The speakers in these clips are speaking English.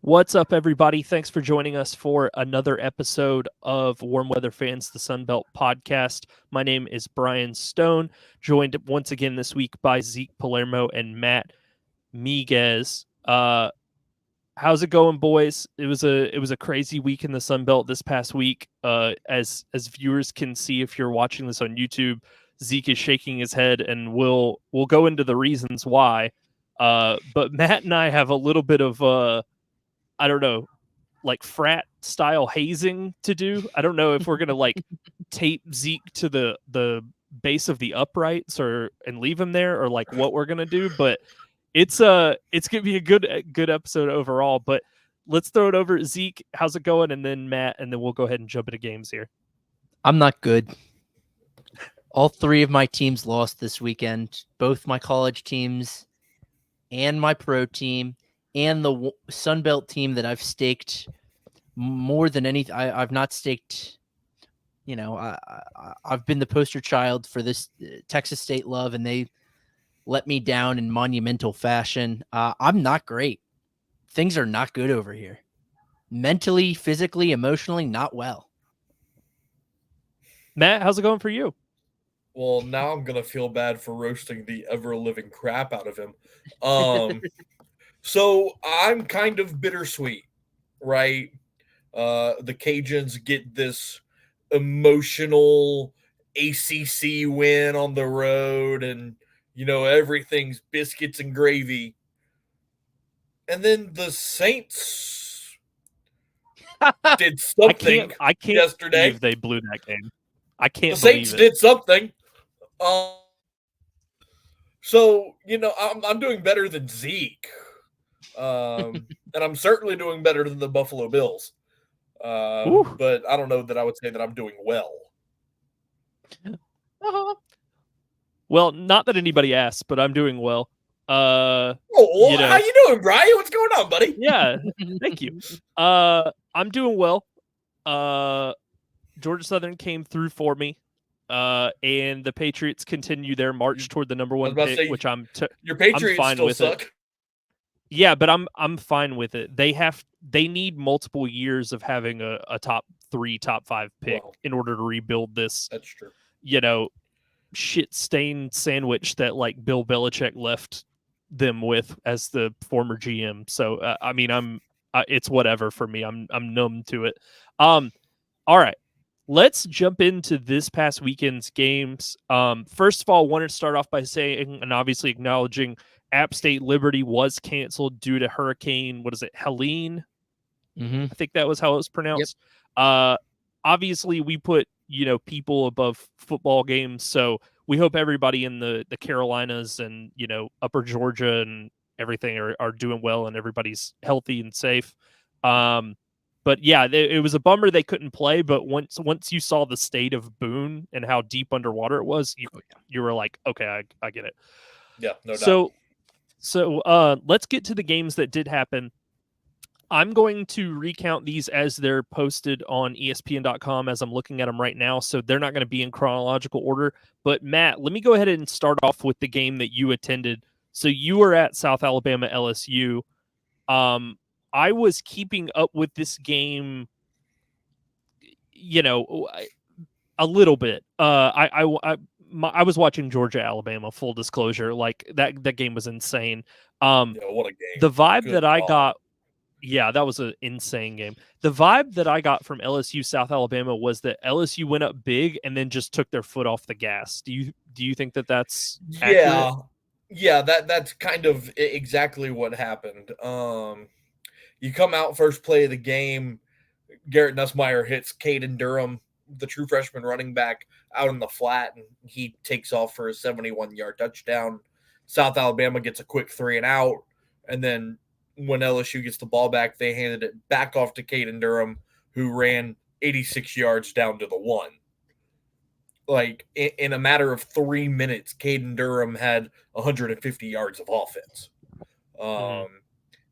What's up, everybody? Thanks for joining us for another episode of Warm Weather Fans, the Sunbelt podcast. My name is Brian Stone, joined once again this week by Zeke Palermo and Matt Miguez. How's it going, boys? It was a crazy week in the Sunbelt this past week. As viewers can see, if you're watching this on YouTube, Zeke is shaking his head, and we'll go into the reasons why. But Matt and I have a little bit of I don't know, like frat style hazing to do. I don't know if we're gonna like tape Zeke to the base of the uprights and leave him there, or like what we're gonna do. But it's gonna be a good episode overall. But let's throw it over. Zeke, how's it going? And then Matt, and then we'll go ahead and jump into games here. I'm not good. All three of my teams lost this weekend, both my college teams and my pro team and the Sunbelt team that I've staked more than anything. I've not staked, I've been the poster child for this Texas State love, and they let me down in monumental fashion. I'm not great. Things are not good over here. Mentally, physically, emotionally, not well. Matt, how's it going for you? Well, now I'm gonna feel bad for roasting the ever living crap out of him. So I'm kind of bittersweet, right? The Cajuns get this emotional ACC win on the road, and everything's biscuits and gravy. And then the Saints did something I can't yesterday. believe they blew that game. I can't. The Saints did something. So I'm doing better than Zeke, and I'm certainly doing better than the Buffalo Bills. But I don't know that I would say that I'm doing well. Well, not that anybody asked, but I'm doing well. How you doing, Brian? What's going on, buddy? Yeah, thank you. I'm doing well. Georgia Southern came through for me. And the Patriots continue their march toward the number one pick, which your Patriots I'm fine still with suck. It. Yeah, but I'm fine with it. They need multiple years of having a top 3, top 5 pick in order to rebuild this. That's true. Shit stained sandwich that like Bill Belichick left them with as the former GM. So it's whatever for me. I'm numb to it. All right. Let's jump into this past weekend's games. First of all, I wanted to start off by saying and obviously acknowledging App State Liberty was canceled due to Hurricane, Helene? Mm-hmm. I think that was how it was pronounced. Yep. Obviously, we put people above football games, so we hope everybody in the Carolinas and Upper Georgia and everything are doing well and everybody's healthy and safe. But yeah, it was a bummer they couldn't play. But once you saw the state of Boone and how deep underwater it was, you were like, okay, I get it. Yeah, no doubt. So let's get to the games that did happen. I'm going to recount these as they're posted on ESPN.com as I'm looking at them right now. So they're not going to be in chronological order. But Matt, let me go ahead and start off with the game that you attended. So you were at South Alabama LSU. I was keeping up with this game, a little bit. I was watching Georgia Alabama. Full disclosure, like that game was insane. What a game! The vibe that I got, that was an insane game. The vibe that I got from LSU South Alabama was that LSU went up big and then just took their foot off the gas. Do you think that that's accurate? Yeah, that's kind of exactly what happened. You come out first play of the game, Garrett Nussmeier hits Caden Durham, the true freshman running back, out in the flat, and he takes off for a 71-yard touchdown. South Alabama gets a quick 3-and-out, and then when LSU gets the ball back, they handed it back off to Caden Durham, who ran 86 yards down to the 1. Like, in a matter of 3 minutes, Caden Durham had 150 yards of offense.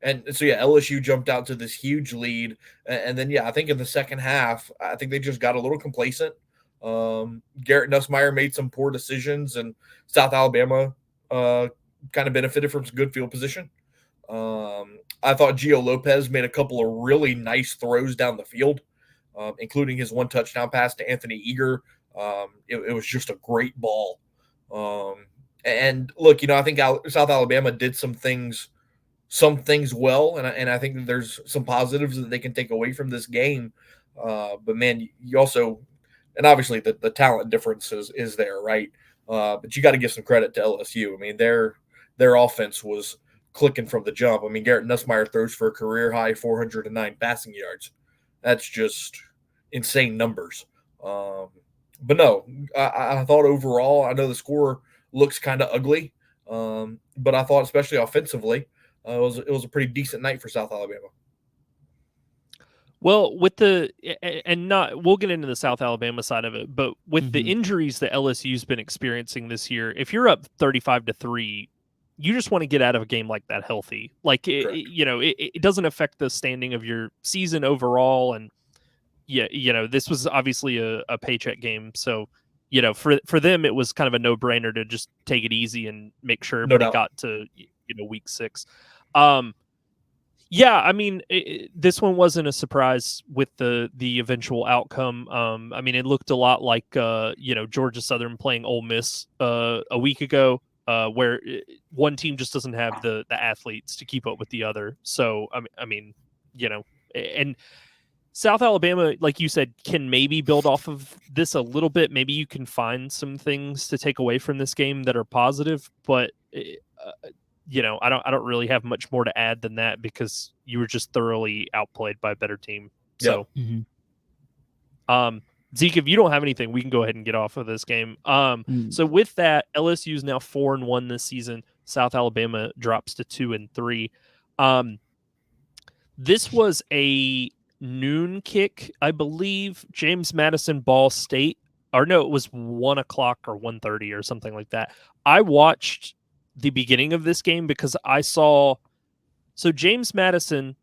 And so, LSU jumped out to this huge lead. And then, I think in the second half, I think they just got a little complacent. Garrett Nussmeier made some poor decisions, and South Alabama kind of benefited from some good field position. I thought Gio Lopez made a couple of really nice throws down the field, including his one touchdown pass to Anthony Eager. It was just a great ball. And look, I think South Alabama did some things well, and I think that there's some positives that they can take away from this game. But man, you also, and obviously the talent difference is there, right? But you got to give some credit to LSU. I mean, their offense was clicking from the jump. I mean, Garrett Nussmeier throws for a career high 409 passing yards. That's just insane numbers. But no, I thought overall, I know the score looks kind of ugly, but I thought especially offensively, it was a pretty decent night for South Alabama. Well, we'll get into the South Alabama side of it, but with the injuries that LSU's been experiencing this year, if you're up 35-3, you just want to get out of a game like that healthy. Like it doesn't affect the standing of your season overall, and this was obviously a paycheck game, so for them it was kind of a no-brainer to just take it easy and make sure everybody got to week 6. Yeah, I mean, this one wasn't a surprise with the eventual outcome. I mean, it looked a lot like Georgia Southern playing Ole Miss a week ago, where one team just doesn't have the athletes to keep up with the other. So I mean, and South Alabama, like you said, can maybe build off of this a little bit. Maybe you can find some things to take away from this game that are positive, but I don't really have much more to add than that because you were just thoroughly outplayed by a better team. So, Zeke, if you don't have anything, we can go ahead and get off of this game. So with that, LSU is now 4-1 this season. South Alabama drops to 2-3. This was a noon kick, I believe. James Madison, Ball State, or no, it was 1 o'clock or 1:30 or something like that. I watched the beginning of this game because I saw James Madison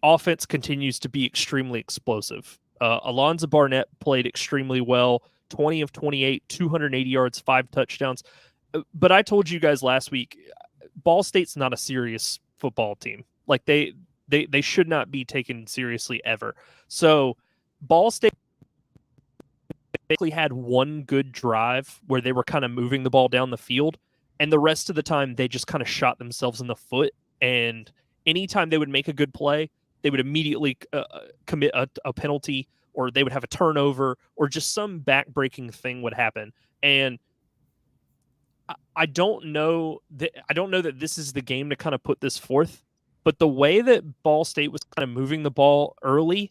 offense continues to be extremely explosive. Alonzo Barnett played extremely well, 20 of 28, 280 yards, 5 touchdowns. But I told you guys last week, Ball State's not a serious football team. Like they should not be taken seriously ever. So Ball State basically had one good drive where they were kind of moving the ball down the field. And the rest of the time, they just kind of shot themselves in the foot. And anytime they would make a good play, they would immediately commit a penalty, or they would have a turnover, or just some back-breaking thing would happen. And I don't know that this is the game to kind of put this forth, but the way that Ball State was kind of moving the ball early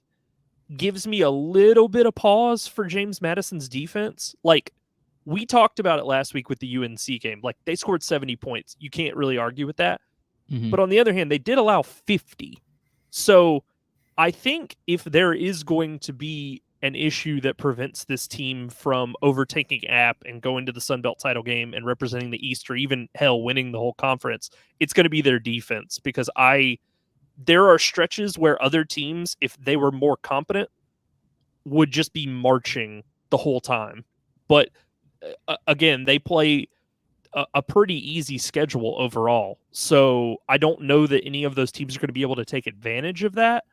gives me a little bit of pause for James Madison's defense. Like, we talked about it last week with the UNC game. Like, they scored 70 points. You can't really argue with that. But on the other hand, they did allow 50. So I think if there is going to be an issue that prevents this team from overtaking App and going to the Sun Belt title game and representing the East, or even hell, winning the whole conference, it's going to be their defense. Because there are stretches where other teams, if they were more competent, would just be marching the whole time. But again, they play a pretty easy schedule overall. So I don't know that any of those teams are going to be able to take advantage of that.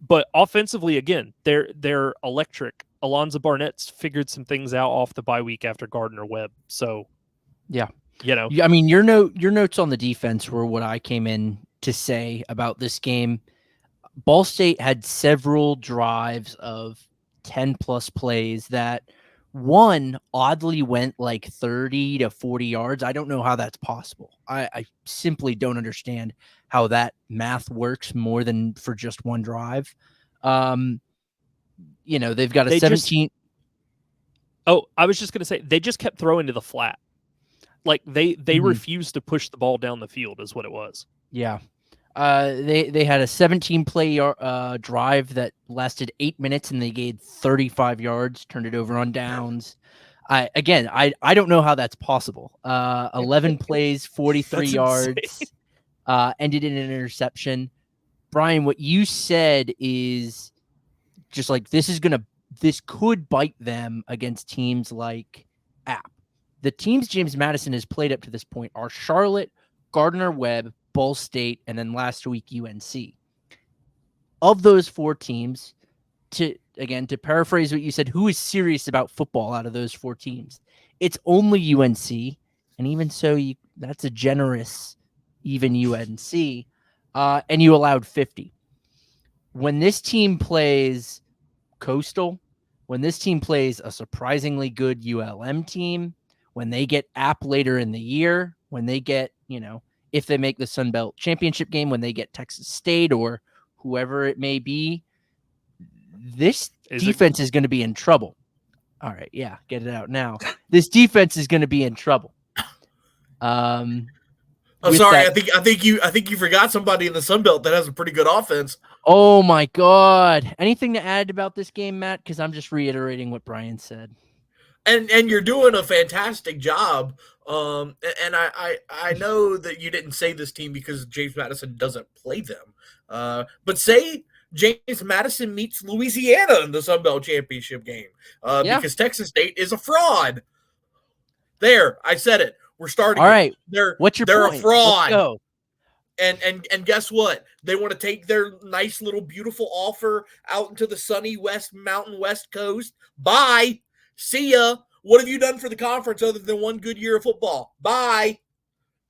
But offensively, again, they're electric. Alonzo Barnett's figured some things out off the bye week after Gardner Webb. So yeah, I mean, your notes on the defense were what I came in to say about this game. Ball State had several drives of 10 plus plays that one oddly went like 30 to 40 yards. I don't know how that's possible. I simply don't understand how that math works more than for just one drive. They've got a 17. I was just going to say, they just kept throwing to the flat. Like they refused to push the ball down the field is what it was. Yeah. They had a 17-play drive that lasted 8 minutes, and they gained 35 yards, turned it over on downs. I don't know how that's possible. 11 plays, 43 yards, ended in an interception. Brian, what you said is just like this could bite them against teams like App. The teams James Madison has played up to this point are Charlotte, Gardner Webb, Ball State, and then last week UNC. Of those 4 teams, to paraphrase what you said, who is serious about football out of those 4 teams? It's only UNC, and even so, that's a generous even UNC, and you allowed 50. When this team plays Coastal, when this team plays a surprisingly good ULM team, when they get App later in the year, when they get, if they make the Sun Belt Championship game, when they get Texas State or whoever it may be, this defense is going to be in trouble. All right, yeah, get it out now. This defense is going to be in trouble. Sorry, I think you forgot somebody in the Sun Belt that has a pretty good offense. Oh my God! Anything to add about this game, Matt? Because I'm just reiterating what Brian said. And you're doing a fantastic job. And I know that you didn't say this team because James Madison doesn't play them. But say James Madison meets Louisiana in the Sun Belt Championship game. Because Texas State is a fraud. There, I said it. We're starting. All right. They're point? A fraud. Let's go. And guess what? They want to take their nice little beautiful offer out into the sunny mountain west coast. Bye. See ya. What have you done for the conference other than one good year of football? Bye.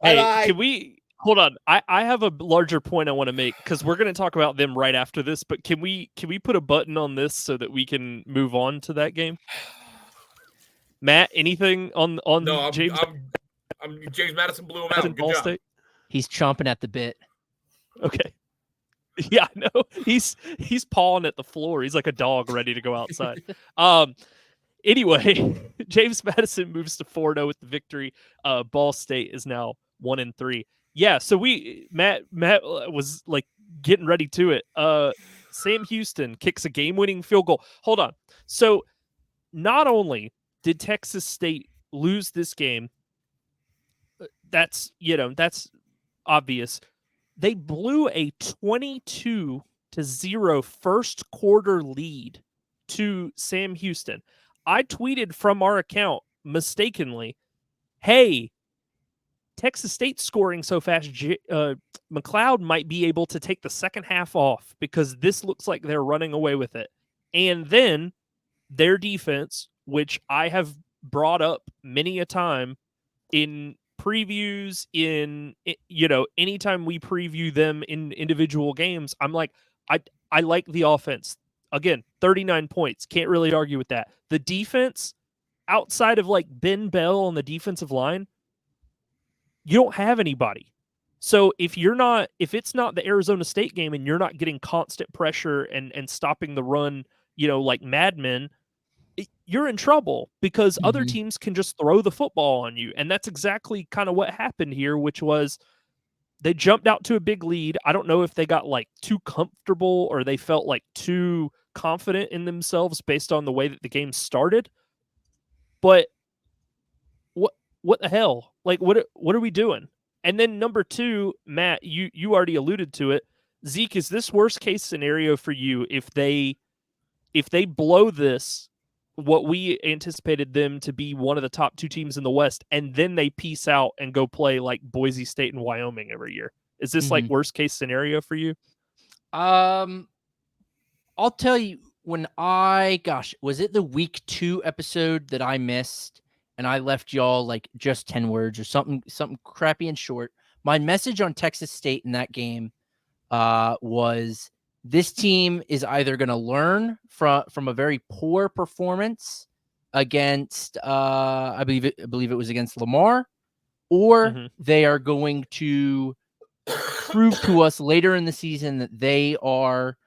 Hey, Bye-bye. Can we hold on? I have a larger point I want to make because we're going to talk about them right after this. But can we put a button on this so that we can move on to that game? Matt, anything on No, James? I'm James Madison blew him out. Good Ball job. State? He's chomping at the bit. Okay. Yeah, no, he's pawing at the floor. He's like a dog ready to go outside. Anyway, James Madison moves to 4-0 with the victory. Ball State is now 1-3. Yeah, so Matt was like getting ready to it. Sam Houston kicks a game-winning field goal. Hold on. So not only did Texas State lose this game, that's obvious. They blew a 22-0 first quarter lead to Sam Houston. I tweeted from our account mistakenly, hey, Texas State scoring so fast, McLeod might be able to take the second half off because this looks like they're running away with it. And then their defense, which I have brought up many a time in previews, anytime we preview them in individual games, I'm like, I like the offense. Again, 39 points. Can't really argue with that. The defense, outside of like Ben Bell on the defensive line, you don't have anybody. So if it's not the Arizona State game and you're not getting constant pressure and stopping the run, like madmen, you're in trouble because other teams can just throw the football on you. And that's exactly kind of what happened here, which was they jumped out to a big lead. I don't know if they got like too comfortable or they felt like too confident in themselves based on the way that the game started. But what the hell? Like, what are we doing? And then number 2, Matt, you already alluded to it. Zeke, is this worst case scenario for you if they blow this, what we anticipated them to be one of the top 2 teams in the West, and then they peace out and go play like Boise State and Wyoming every year? Is this like worst case scenario for you? I'll tell you, was it the week 2 episode that I missed and I left y'all like just 10 words or something crappy and short? My message on Texas State in that game was this team is either going to learn from a very poor performance against I believe it was against Lamar, or they are going to prove to us later in the season that they are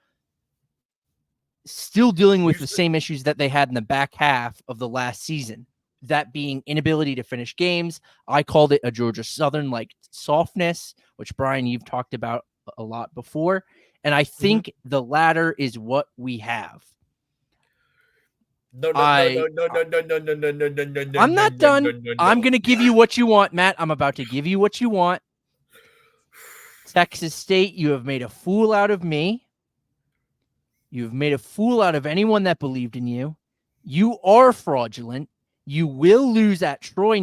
still dealing with the same issues that they had in the back half of the last season. That being inability to finish games. I called it a Georgia Southern like softness, which Brian, you've talked about a lot before. And I think the latter is what we have. No. I'm not done. I'm going to give you what you want, Matt. I'm about to give you what you want. Texas State, you have made a fool out of me. You've made a fool out of anyone that believed in you. You are fraudulent. You will lose at Troy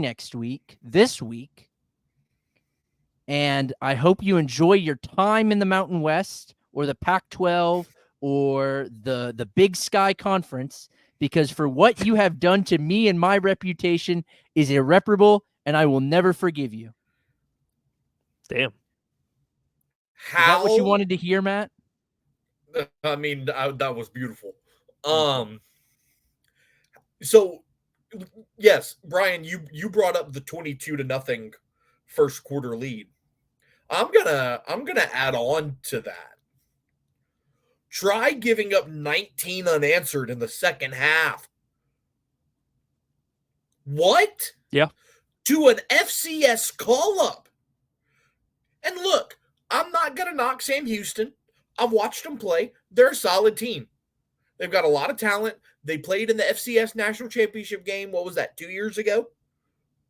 this week. And I hope you enjoy your time in the Mountain West or the Pac-12 or the Big Sky Conference, because for what you have done to me and my reputation is irreparable, and I will never forgive you. Damn. Is that what you wanted to hear, Matt? I mean, that was beautiful. So yes, Brian, you brought up the 22-0 first quarter lead. I'm gonna add on to that. Try giving up 19 unanswered in the second half. What? Yeah. To an FCS call-up. And look, I'm not going to knock Sam Houston. I've watched them play. They're a solid team. They've got a lot of talent. They played in the FCS National Championship game. What was that, 2 years ago?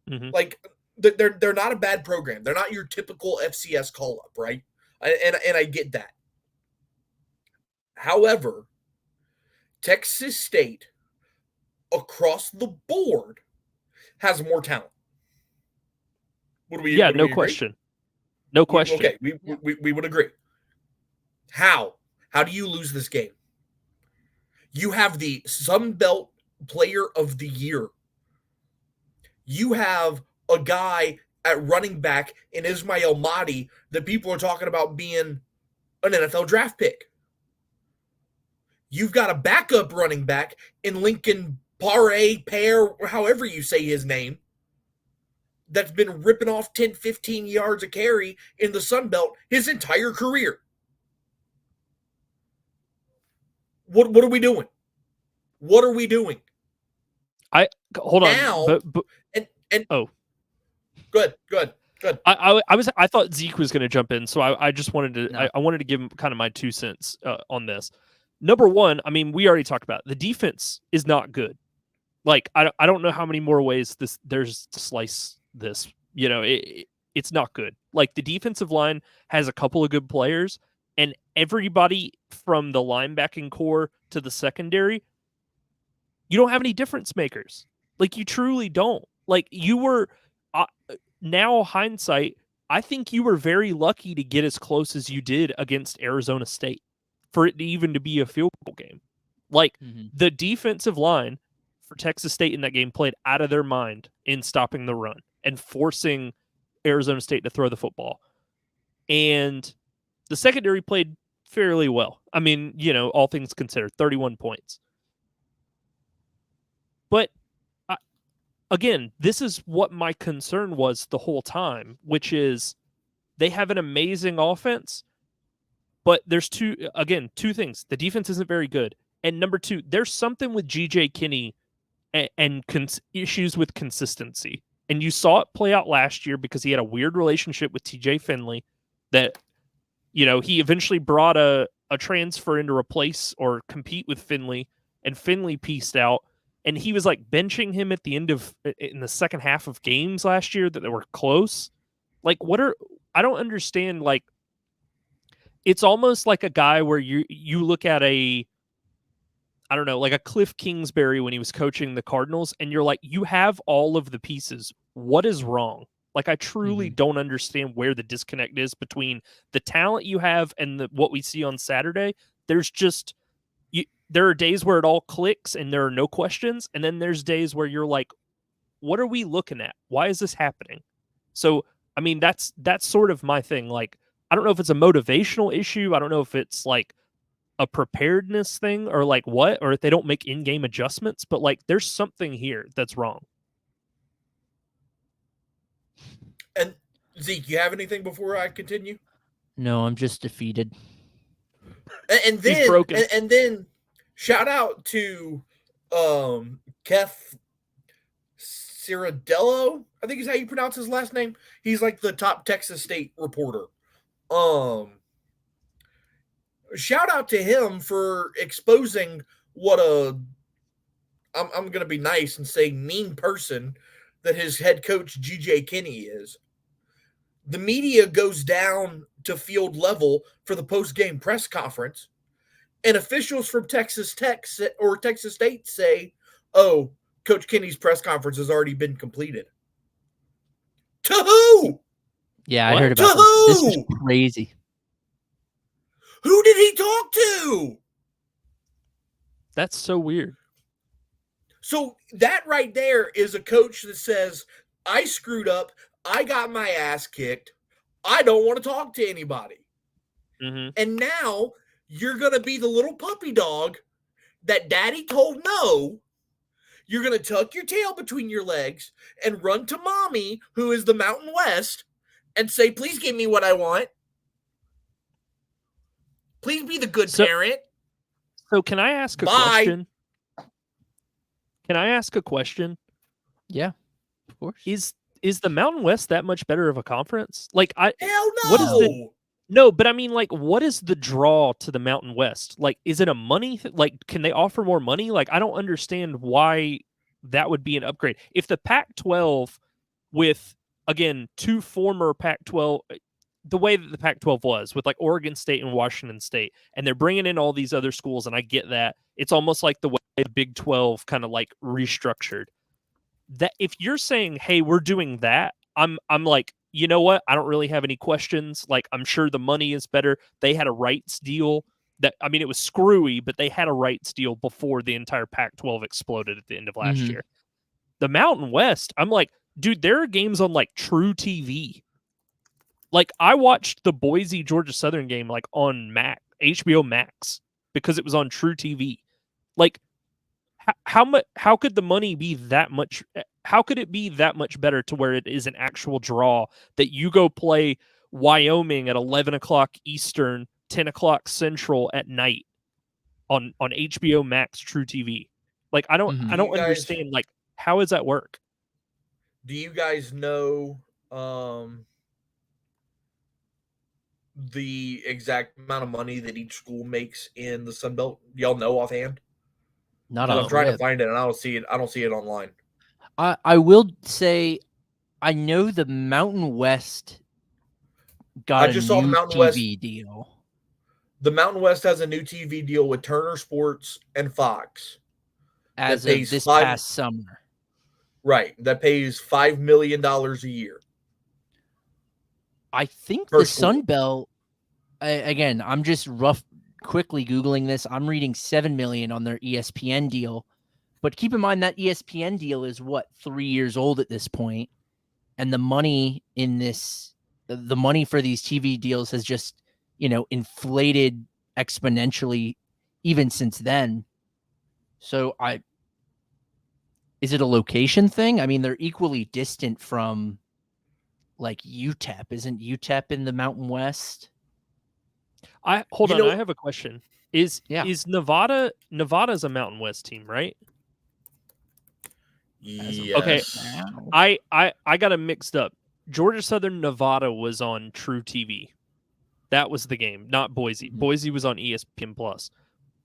Mm-hmm. Like, they're not a bad program. They're not your typical FCS call-up, right? And I get that. However, Texas State, across the board, has more talent. No question. No question. Okay, we would agree. How do you lose this game? You have the Sun Belt Player of the Year. You have a guy at running back in Ismail Mahdi that people are talking about being an NFL draft pick. You've got a backup running back in Lincoln Pear, however you say his name, that's been ripping off 10, 15 yards a carry in the Sun Belt his entire career. What are we doing? What are we doing? Hold now, on. And oh, good. I thought Zeke was going to jump in, so I just wanted to No. I wanted to give him kind of my 2 cents on this. Number one, I mean, we already talked about it. The defense is not good. Like I don't know how many more ways there's to slice this. You know, it's not good. Like the defensive line has a couple of good players, and everybody from the linebacking core to the secondary, you don't have any difference makers. Like you truly don't. Like you were now hindsight, I think you were very lucky to get as close as you did against Arizona State for it even to be a field goal game. Like the defensive line for Texas State in that game played out of their mind in stopping the run and forcing Arizona State to throw the football. And the secondary played fairly well. I mean, you know, all things considered, 31 points. But again, this is what my concern was the whole time, which is they have an amazing offense, but there's two things. The defense isn't very good. And number two, there's something with G.J. Kinney and issues with consistency. And you saw it play out last year because he had a weird relationship with T.J. Finley that, you know, he eventually brought a transfer in to replace or compete with Finley, and Finley pieced out. And he was like benching him at the end of in the second half of games last year that they were close. Like, I don't understand. Like, it's almost like a guy where you look at I don't know, like a Cliff Kingsbury when he was coaching the Cardinals, and you're like, you have all of the pieces. What is wrong? Like, I truly don't understand where the disconnect is between the talent you have and what we see on Saturday. There's just there are days where it all clicks and there are no questions, and then there's days where you're like, what are we looking at? Why is this happening? So, I mean, that's sort of my thing. Like, I don't know if it's a motivational issue. I don't know if it's like a preparedness thing or like what, or if they don't make in-game adjustments, but like there's something here that's wrong. And Zeke, you have anything before I continue? No, I'm just defeated. And then He's broken. And then shout out to Keith Ciradello, I think is how you pronounce his last name. He's like the top Texas State reporter. Shout out to him for exposing what I'm going to be nice and say mean person that his head coach G.J. Kinney is. The media goes down to field level for the post-game press conference, and officials from Texas Tech or Texas State say, oh, Coach Kinney's press conference has already been completed. To who? Yeah, I What? heard about To this. This is who? crazy. Who did he talk to? That's so weird. So that right there is a coach that says, I screwed up. I got my ass kicked. I don't want to talk to anybody. Mm-hmm. And now you're going to be the little puppy dog that daddy told no. You're going to tuck your tail between your legs and run to mommy, who is the Mountain West, and say, please give me what I want. Please be the good parent. So can I ask a Bye. question? Can I ask a question? Yeah, of course. Is the Mountain West that much better of a conference? Like Hell no. What is the No, but I mean, like, what is the draw to the Mountain West? Like, is it a money? Like, can they offer more money? Like, I don't understand why that would be an upgrade. If the Pac-12, with again 2 former Pac-12, the way that the Pac-12 was with like Oregon State and Washington State, and they're bringing in all these other schools, and I get that it's almost like the way the Big 12 kind of like restructured. That if you're saying, hey, we're doing that, I'm like, you know what? I don't really have any questions. Like, I'm sure the money is better. They had a rights deal that, I mean, it was screwy, but they had a rights deal before the entire Pac-12 exploded at the end of last year. The Mountain West, I'm like, dude, there are games on like True TV. Like, I watched the Boise Georgia Southern game like on HBO Max because it was on True TV. Like, how could the money be that much? How could it be that much better to where it is an actual draw that you go play Wyoming at 11 o'clock Eastern, 10 o'clock Central at night on HBO Max True TV? Like, I don't understand. Like, how does that work? Do you guys know the exact amount of money that each school makes in the Sun Belt? Y'all know offhand? Not I'm off trying to rip. find it, and I don't see it. I don't see it online. I will say, I know the Mountain West got I just a saw the new Mountain TV West. deal. The Mountain West has a new TV deal with Turner Sports and Fox As that of pays this past summer. Right, that pays $5 million a year. I think Per the school. Sun Belt, again, I'm just quickly Googling this. I'm reading $7 million on their ESPN deal. But keep in mind that ESPN deal is what, 3 years old at this point, and the money in this, the money for these TV deals has just, inflated exponentially even since then. So is it a location thing? I mean, they're equally distant from like UTEP. Isn't UTEP in the Mountain West? I have a question. Is Nevada's a Mountain West team, right? Yes. Okay. I got it mixed up. Georgia Southern Nevada was on True TV. That was the game, not Boise. Mm-hmm. Boise was on ESPN Plus,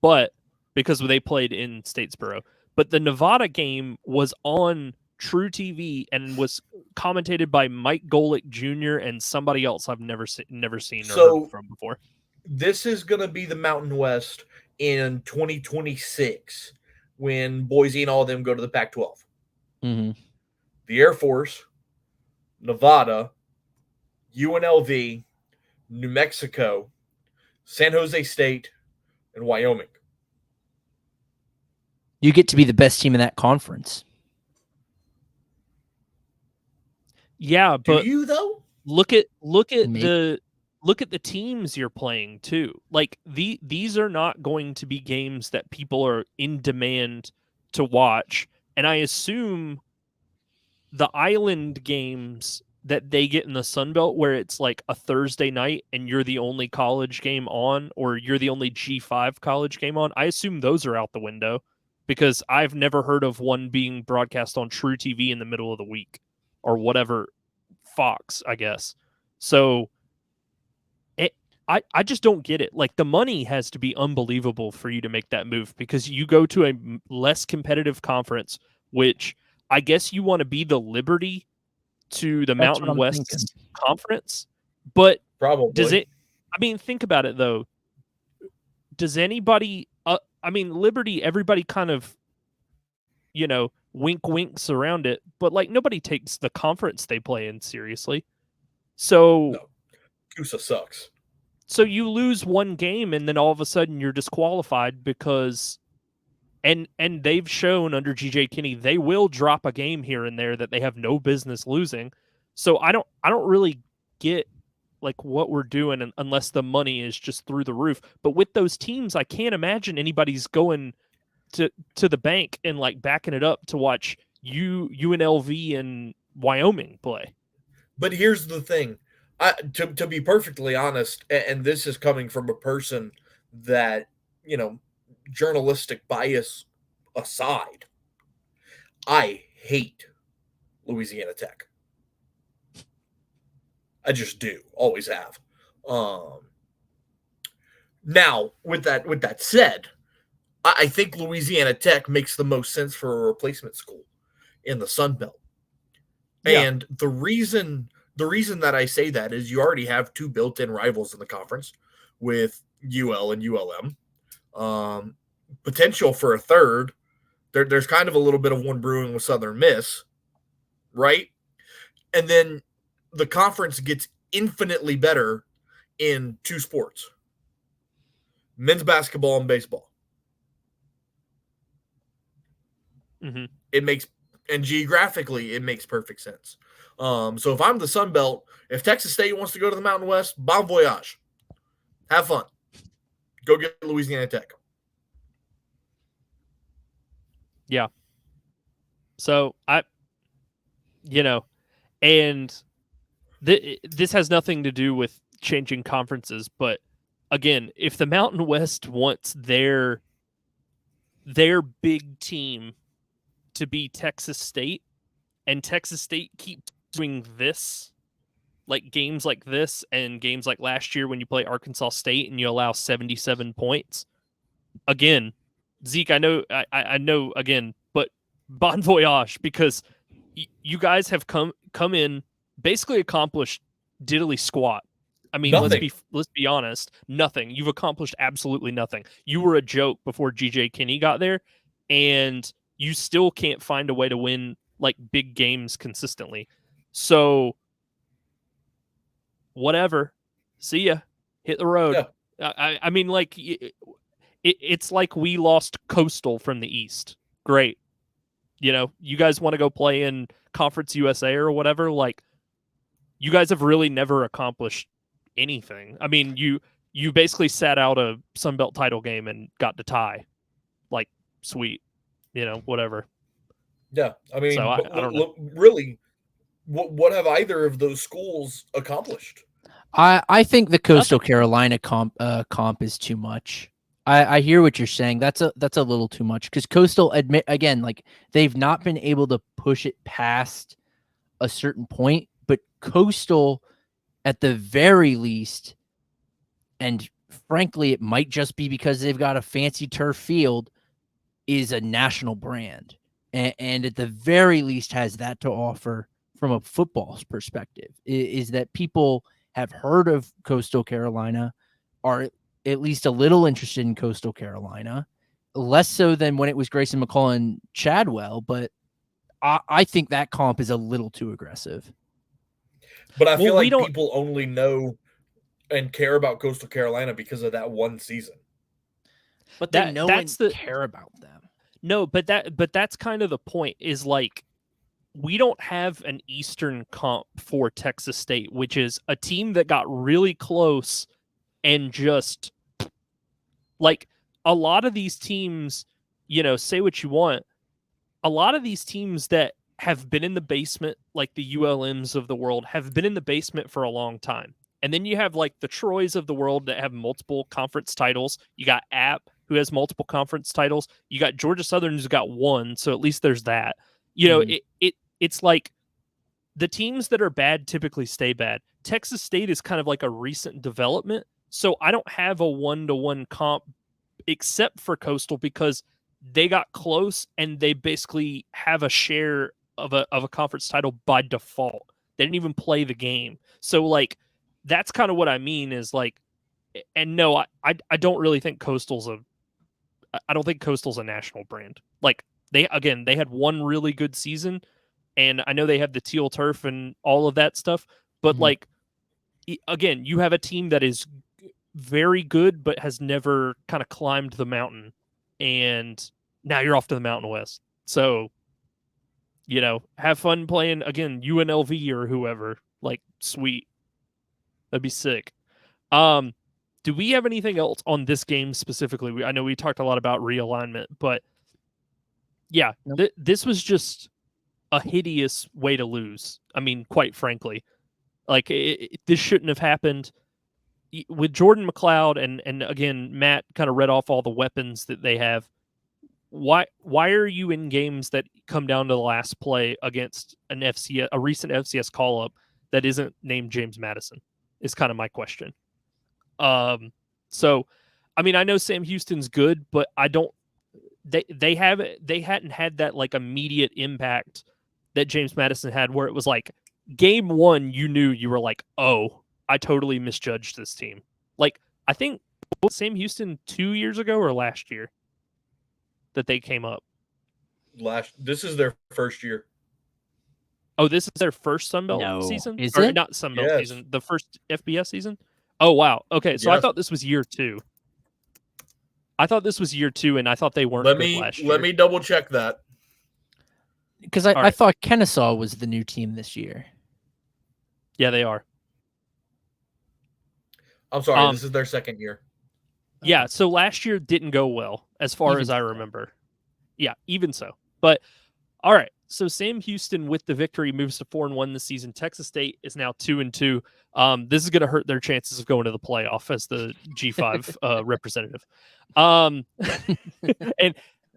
but because they played in Statesboro. But the Nevada game was on True TV and was commentated by Mike Golick Jr. and somebody else I've never seen or heard from before. This is going to be the Mountain West in 2026 when Boise and all of them go to the Pac-12. Mm-hmm. The Air Force, Nevada, UNLV, New Mexico, San Jose State, and Wyoming. You get to be the best team in that conference. Yeah, but do you though? Look at the teams you're playing too. Like these are not going to be games that people are in demand to watch. And I assume the island games that they get in the Sun Belt, where it's like a Thursday night and you're the only college game on, or you're the only G5 college game on, I assume those are out the window because I've never heard of one being broadcast on True TV in the middle of the week or whatever, Fox, I guess. So I just don't get it. Like, the money has to be unbelievable for you to make that move because you go to a less competitive conference, which I guess you want to be the Liberty to the Mountain West Conference. But probably does it? I mean, think about it though. Does anybody? I mean, Liberty. Everybody kind of, winks around it, but like nobody takes the conference they play in seriously. So No, Coosa sucks. So you lose one game and then all of a sudden you're disqualified because and they've shown under GJ Kinney they will drop a game here and there that they have no business losing. So I don't really get like what we're doing unless the money is just through the roof. But with those teams, I can't imagine anybody's going to the bank and like backing it up to watch UNLV and Wyoming play. But here's the thing. To be perfectly honest, and this is coming from a person that, journalistic bias aside, I hate Louisiana Tech. I just do, always have. Now, with that said, I think Louisiana Tech makes the most sense for a replacement school in the Sun Belt. Yeah. And the reason that I say that is you already have two built-in rivals in the conference with UL and ULM. Potential for a third. There's kind of a little bit of one brewing with Southern Miss, right? And then the conference gets infinitely better in two sports: men's basketball and baseball. Mm-hmm. And geographically, it makes perfect sense. So if I'm the Sun Belt, if Texas State wants to go to the Mountain West, bon voyage. Have fun. Go get Louisiana Tech. Yeah. So and this has nothing to do with changing conferences, but again, if the Mountain West wants their big team to be Texas State, and Texas State keeps doing this, like games like this and games like last year when you play Arkansas State and you allow 77 points. Again, Zeke, I know again, but bon voyage, because you guys have come in, basically accomplished diddly squat. I mean, let's be honest, nothing. You've accomplished absolutely nothing. You were a joke before GJ Kinney got there, and you still can't find a way to win like big games consistently. So whatever. See ya. Hit the road. Yeah. I mean, like, it's like we lost Coastal from the East. Great. You guys want to go play in Conference USA or whatever? Like, you guys have really never accomplished anything. I mean, you basically sat out a Sun Belt title game and got to tie. Like, sweet. Whatever. Yeah. I mean, so I don't know. Really, what have either of those schools accomplished? I think the Coastal Carolina comp is too much. I hear what you're saying. That's a little too much, because Coastal, like, they've not been able to push it past a certain point, but Coastal, at the very least, and frankly, it might just be because they've got a fancy turf field, is a national brand, and at the very least has that to offer from a football perspective, is that people have heard of Coastal Carolina, are at least a little interested in Coastal Carolina, less so than when it was Grayson McCall and Chadwell, but I think that comp is a little too aggressive. But I feel like people only know and care about Coastal Carolina because of that one season. But they know and care about them. No, but that's kind of the point, is like, we don't have an Eastern comp for Texas State, which is a team that got really close and just, like, a lot of these teams, say what you want, a lot of these teams that have been in the basement, like the ULMs of the world, have been in the basement for a long time. And then you have like the Troys of the world that have multiple conference titles. You got App, who has multiple conference titles. You got Georgia Southern, who's got one. So at least there's that. It's like the teams that are bad typically stay bad. Texas State is kind of like a recent development. So I don't have a one-to-one comp except for Coastal, because they got close and they basically have a share of a conference title by default. They didn't even play the game. So like, that's kind of what I mean, is like, and no, I don't really think Coastal's a national brand. Like, they had one really good season, and I know they have the teal turf and all of that stuff, but like, again, you have a team that is very good, but has never kind of climbed the mountain. And now you're off to the Mountain West. So, have fun playing, again, UNLV or whoever. Like, sweet. That'd be sick. Do we have anything else on this game specifically? I know we talked a lot about realignment, but yeah, Nope. this was just a hideous way to lose. I mean, quite frankly, like this shouldn't have happened. With Jordan McLeod and again, Matt kind of read off all the weapons that they have. Why are you in games that come down to the last play against a recent FCS call up that isn't named James Madison? Is kind of my question. So, I mean, I know Sam Houston's good, but I don't. They hadn't had that like immediate impact that James Madison had, where it was like game one, you knew, you were like, oh, I totally misjudged this team. Like, I think Sam Houston 2 years ago or last year that they came up. This is their first year. Oh, this is their first Sunbelt season? Is or it? Not Sunbelt Yes. season, the first FBS season? Oh, wow. Okay, so I Yes. thought this was year 2. I thought this was year 2, and I thought they weren't Let good last year. me double check that. Because I right. thought Kennesaw was the new team this year. Yeah, they are. I'm sorry, this is their second year. Yeah, so last year didn't go well, as far Even as I so. remember. Yeah, even so. But, all right, so Sam Houston with the victory moves to 4-1 this season. Texas State is now 2-2. This is going to hurt their chances of going to the playoff as the G5 representative. And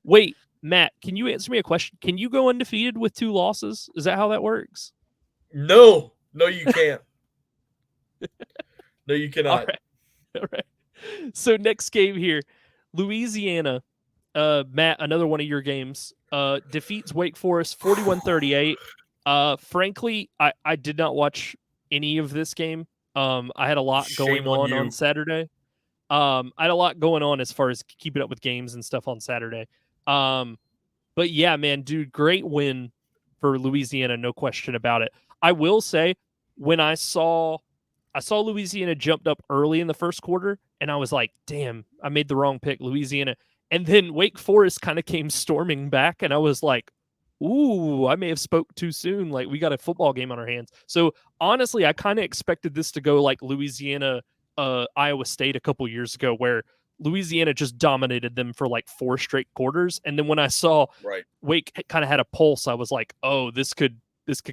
wait, Matt, can you answer me a question? Can you go undefeated with 2 losses? Is that how that works? No, you can't. No, you cannot. All right. So next game here, Louisiana. Matt, another one of your games, defeats Wake Forest 41-38. Frankly, I did not watch any of this game. I had a lot going Shame on you. on Saturday. I had a lot going on as far as keeping up with games and stuff on Saturday. But yeah, man, dude, great win for Louisiana, no question about it. I will say, when I saw Louisiana jumped up early in the first quarter, and I was like, damn, I made the wrong pick, Louisiana. And then Wake Forest kind of came storming back, and I was like, ooh, I may have spoke too soon. Like, we got a football game on our hands. So honestly, I kind of expected this to go like Louisiana, Iowa State a couple years ago, where Louisiana just dominated them for like 4 straight quarters. And then when I saw Wake kind of had a pulse, I was like, oh, this could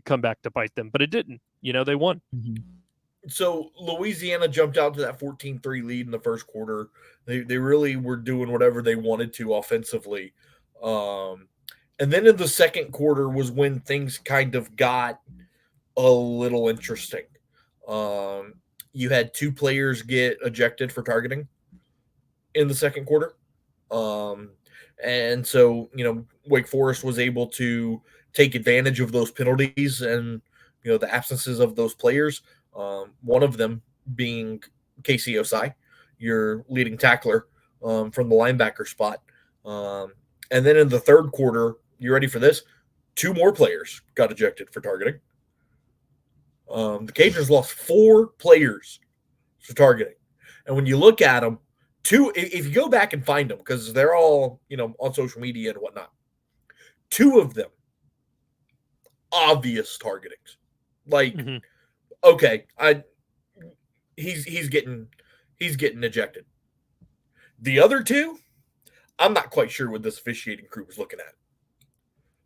come back to bite them. But it didn't. They won. Mm-hmm. So Louisiana jumped out to that 14-3 lead in the first quarter. They really were doing whatever they wanted to offensively. And then in the second quarter was when things kind of got a little interesting. You had 2 players get ejected for targeting in the second quarter. And so, Wake Forest was able to take advantage of those penalties and, the absences of those players. One of them being Casey Osai, your leading tackler from the linebacker spot. And then in the third quarter, you ready for this? 2 more players got ejected for targeting. The Cajuns lost 4 players for targeting. And when you look at them, 2, if you go back and find them, because they're all, on social media and whatnot, 2 of them, obvious targetings. Like, okay, he's getting ejected. The other 2, I'm not quite sure what this officiating crew was looking at.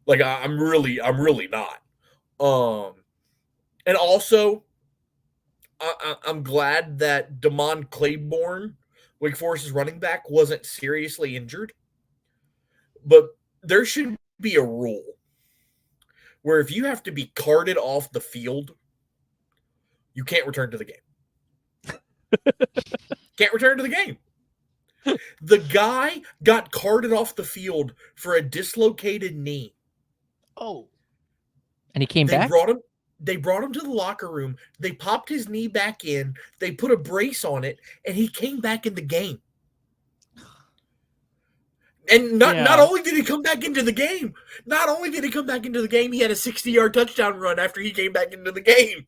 Like, I'm really not. And also, I'm glad that Damon Claiborne, Wake Forest's running back, wasn't seriously injured. But there should be a rule where if you have to be carted off the field, you can't return to the game. Can't return to the game. The guy got carted off the field for a dislocated knee. Oh. And he came back? They brought him to the locker room. They popped his knee back in. They put a brace on it, and he came back in the game. And not only did he come back into the game, he had a 60-yard touchdown run after he came back into the game.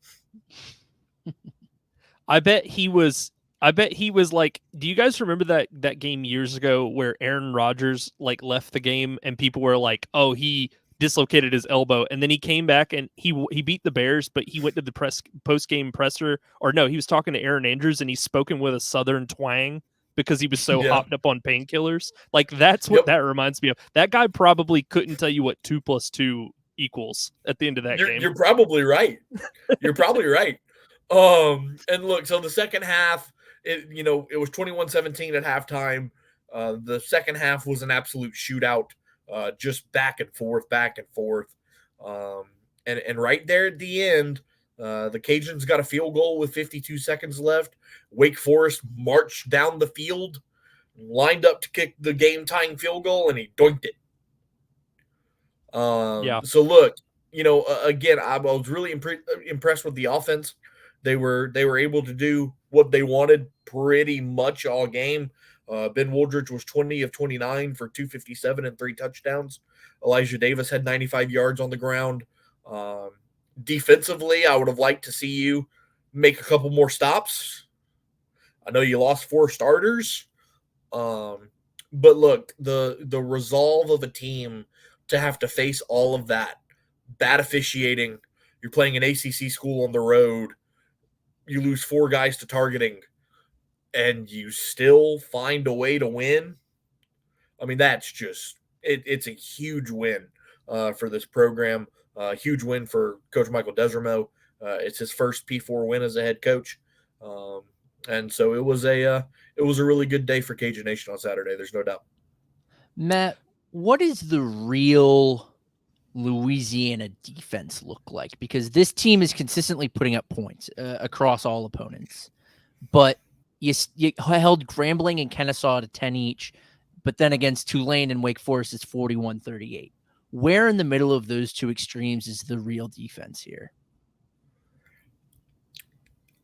I bet he was like, do you guys remember that game years ago where Aaron Rodgers like left the game and people were like, "Oh, he dislocated his elbow," and then he came back and he beat the Bears, but he went to the post game presser, or no, he was talking to Aaron Andrews and he's spoken with a Southern twang because he was so Yeah. hopped up on painkillers. Like that's what that reminds me of. That guy probably couldn't tell you what 2 + 2 equals at the end of that game. You're probably right. You're probably right. And look, so the second half, it was 21-17 at halftime. The second half was an absolute shootout, just back and forth. And right there at the end, the Cajuns got a field goal with 52 seconds left. Wake Forest marched down the field, lined up to kick the game-tying field goal, and he doinked it. So look, again, I was really impressed with the offense. They were able to do what they wanted pretty much all game. Ben Woldridge was 20 of 29 for 257 and 3 touchdowns. Elijah Davis had 95 yards on the ground. Defensively, I would have liked to see you make a couple more stops. I know you lost 4 starters. But look, the resolve of a team to have to face all of that, bad officiating, you're playing an ACC school on the road, you lose 4 guys to targeting, and you still find a way to win. I mean, that's just it's a huge win for this program. Huge win for Coach Michael Desormeaux. It's his first P4 win as a head coach, and so it was a really good day for Cajun Nation on Saturday. There's no doubt. Matt, what is the real Louisiana defense look like? Because this team is consistently putting up points across all opponents, but you held Grambling and Kennesaw to 10 each, but then against Tulane and Wake Forest it's 41-38. Where in the middle of those two extremes is the real defense here?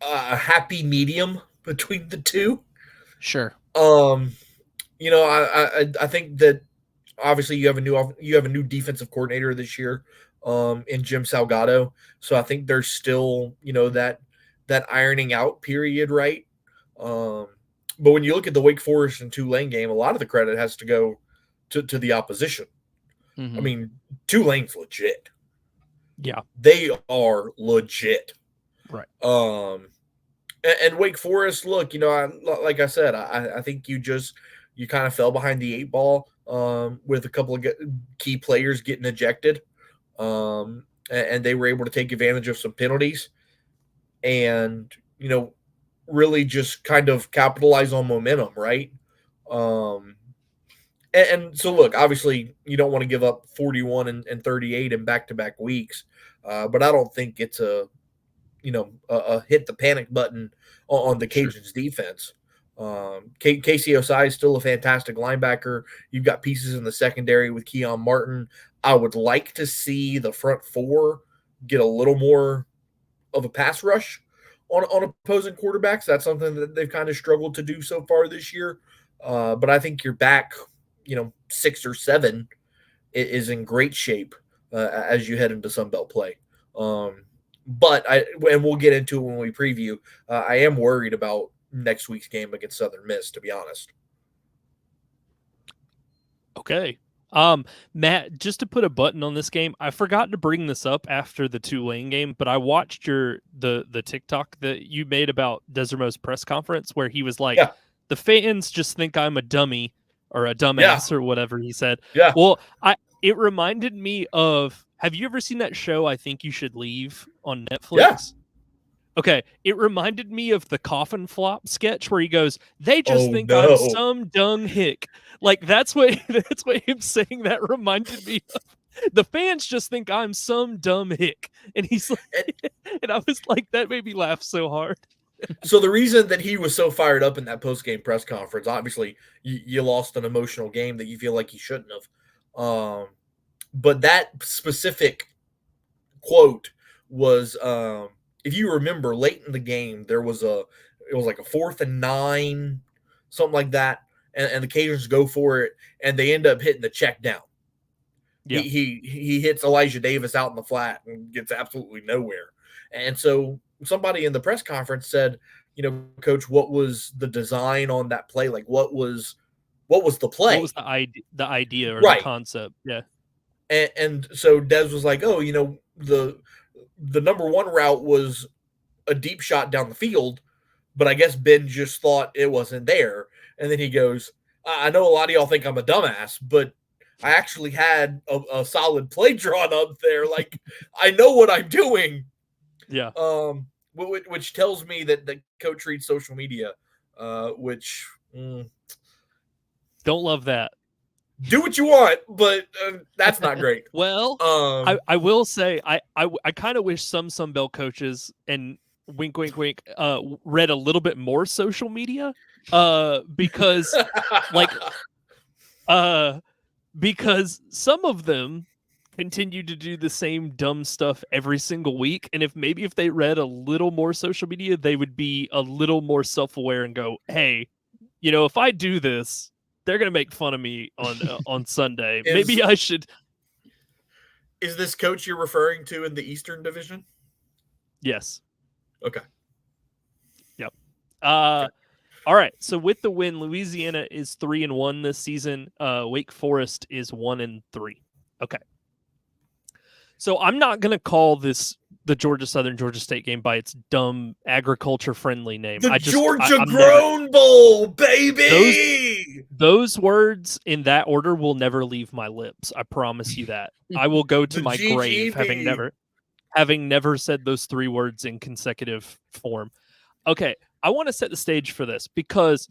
A happy medium between the two. Sure. I think that obviously you have a new defensive coordinator this year, in Jim Salgado. So I think there's still, that ironing out period, right? But when you look at the Wake Forest and Tulane game, a lot of the credit has to go to the opposition. Mm-hmm. I mean, Tulane's legit. Yeah, they are legit. Right. And Wake Forest, look, like I said, I think you kind of fell behind the 8 ball with a couple of key players getting ejected, and they were able to take advantage of some penalties, and really just kind of capitalize on momentum, right? And so look, obviously you don't want to give up 41 and 38 in back-to-back weeks, but I don't think it's a hit the panic button on the Cajuns defense. Casey Osai is still a fantastic linebacker. You've got pieces in the secondary with Keon Martin. I would like to see the front 4 get a little more of a pass rush on opposing quarterbacks. That's something that they've kind of struggled to do so far this year. But I think your back, 6 or 7 is in great shape as you head into Sun Belt play. But we'll get into it when we preview. I am worried about next week's game against Southern Miss, to be honest. Okay. Matt, just to put a button on this game, I forgot to bring this up after the Tulane game, but I watched the TikTok that you made about Desormeaux's press conference where he was like, the fans just think I'm a dummy or a dumbass or whatever he said. Yeah. Well, it reminded me of, have you ever seen that show, I Think You Should Leave, on Netflix? Yeah. Okay, it reminded me of the coffin flop sketch where he goes, "They just think I'm some dung hick." Like that's what him saying that reminded me of. The fans just think I'm some dumb hick, and he's like, and I was like, that made me laugh so hard. So the reason that he was so fired up in that post-game press conference, obviously, you lost an emotional game that you feel like you shouldn't have. But that specific quote was. If you remember, late in the game, it was like a 4th and 9, something like that, and the Cajuns go for it, and they end up hitting the check down. Yeah. He hits Elijah Davis out in the flat and gets absolutely nowhere. And so somebody in the press conference said, coach, what was the design on that play? Like, what was the play? What was the idea or Right. the concept? Yeah. And so Dez was like, oh, the number one route was a deep shot down the field, but I guess Ben just thought it wasn't there. And then he goes, I know a lot of y'all think I'm a dumbass, but I actually had a solid play drawn up there. Like, I know what I'm doing. Yeah. Which tells me that the coach reads social media, which don't love that. Do what you want, but that's not great. Well, I will say I kind of wish some Sunbelt coaches, and wink wink wink, read a little bit more social media, because because some of them continue to do the same dumb stuff every single week, and if they read a little more social media, they would be a little more self-aware and go, hey, if I do this, they're gonna make fun of me on Sunday. Maybe I should. Is this coach you're referring to in the Eastern Division? Yes. Okay. Yep. All right. So with the win, Louisiana is 3-1 this season. Wake Forest is 1-3. Okay. So I'm not gonna call this the Georgia Southern-Georgia State game by its dumb agriculture-friendly name. The Georgia Grown Bowl, baby! Those words in that order will never leave my lips. I promise you that. I will go to my grave having never said those three words in consecutive form. Okay, I want to set the stage for this because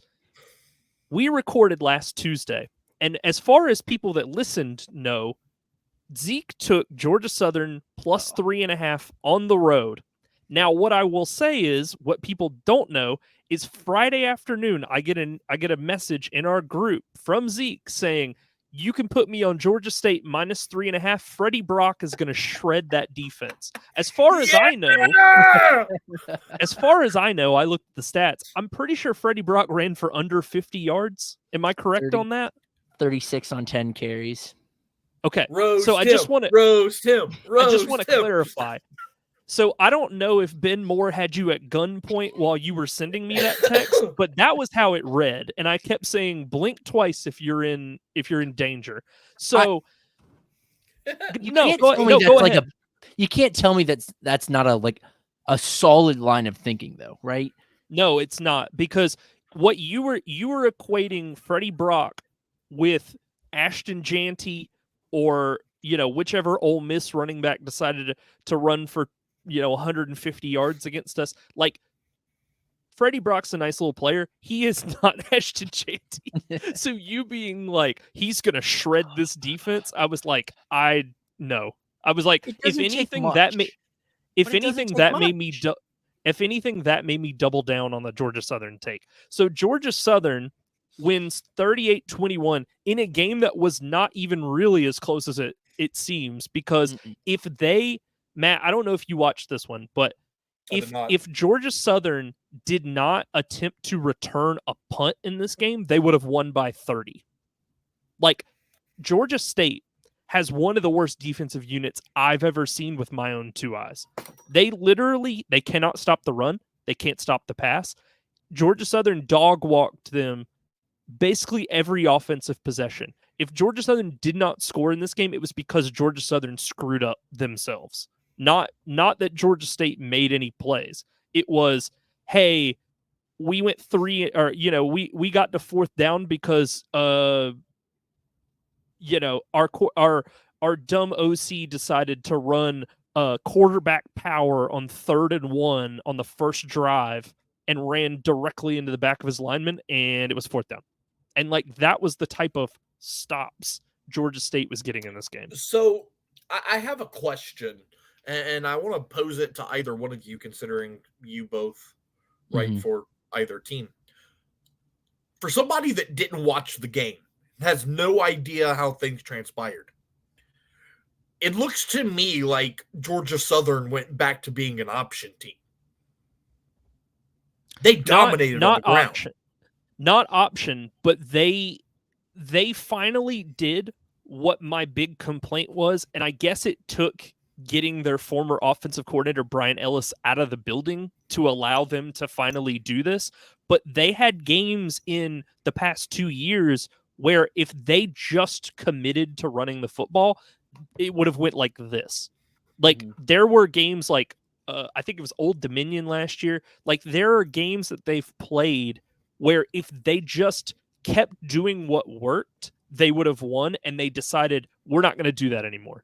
we recorded last Tuesday, and as far as people that listened know, Zeke took Georgia Southern plus 3.5 on the road. Now, what I will say is, what people don't know is Friday afternoon, I get a message in our group from Zeke saying, you can put me on Georgia State minus 3.5. Freddie Brock is going to shred that defense. As far as I know, I looked at the stats. I'm pretty sure Freddie Brock ran for under 50 yards. Am I correct on that? 36 on 10 carries. Okay, I just want to clarify. So I don't know if Ben Moore had you at gunpoint while you were sending me that text, but that was how it read, and I kept saying blink twice if you're in danger. So go ahead. You can't tell me that's not a solid line of thinking, though, right? No, it's not, because what you were equating Freddie Brock with Ashton Janty, or whichever Ole Miss running back decided to run for 150 yards against us. Like, Freddie Brock's a nice little player. He is not Ashton Janty. So you being like, he's gonna shred this defense, I was like, if anything that made me double down on the Georgia Southern take. So Georgia Southern wins 38-21 in a game that was not even really as close as it seems, because Matt, I don't know if you watched this one, but if Georgia Southern did not attempt to return a punt in this game, they would have won by 30. Like, Georgia State has one of the worst defensive units I've ever seen with my own two eyes. They cannot stop the run. They can't stop the pass. Georgia Southern dog walked them basically every offensive possession. If Georgia Southern did not score in this game, it was because Georgia Southern screwed up themselves. Not that Georgia State made any plays. It was, hey, we went we got to fourth down because our dumb OC decided to run quarterback power on 3rd and 1 on the first drive and ran directly into the back of his lineman, and it was 4th down. And that was the type of stops Georgia State was getting in this game. So I have a question, and I want to pose it to either one of you, considering you both write for either team. For somebody that didn't watch the game, has no idea how things transpired, it looks to me like Georgia Southern went back to being an option team. They dominated on the ground. Not option, but they finally did what my big complaint was, and I guess it took getting their former offensive coordinator Brian Ellis out of the building to allow them to finally do this. But they had games in the past 2 years where if they just committed to running the football, it would have went like this. Like there were games like I think it was Old Dominion last year. Like there are games that they've played where if they just kept doing what worked, they would have won, and they decided we're not going to do that anymore.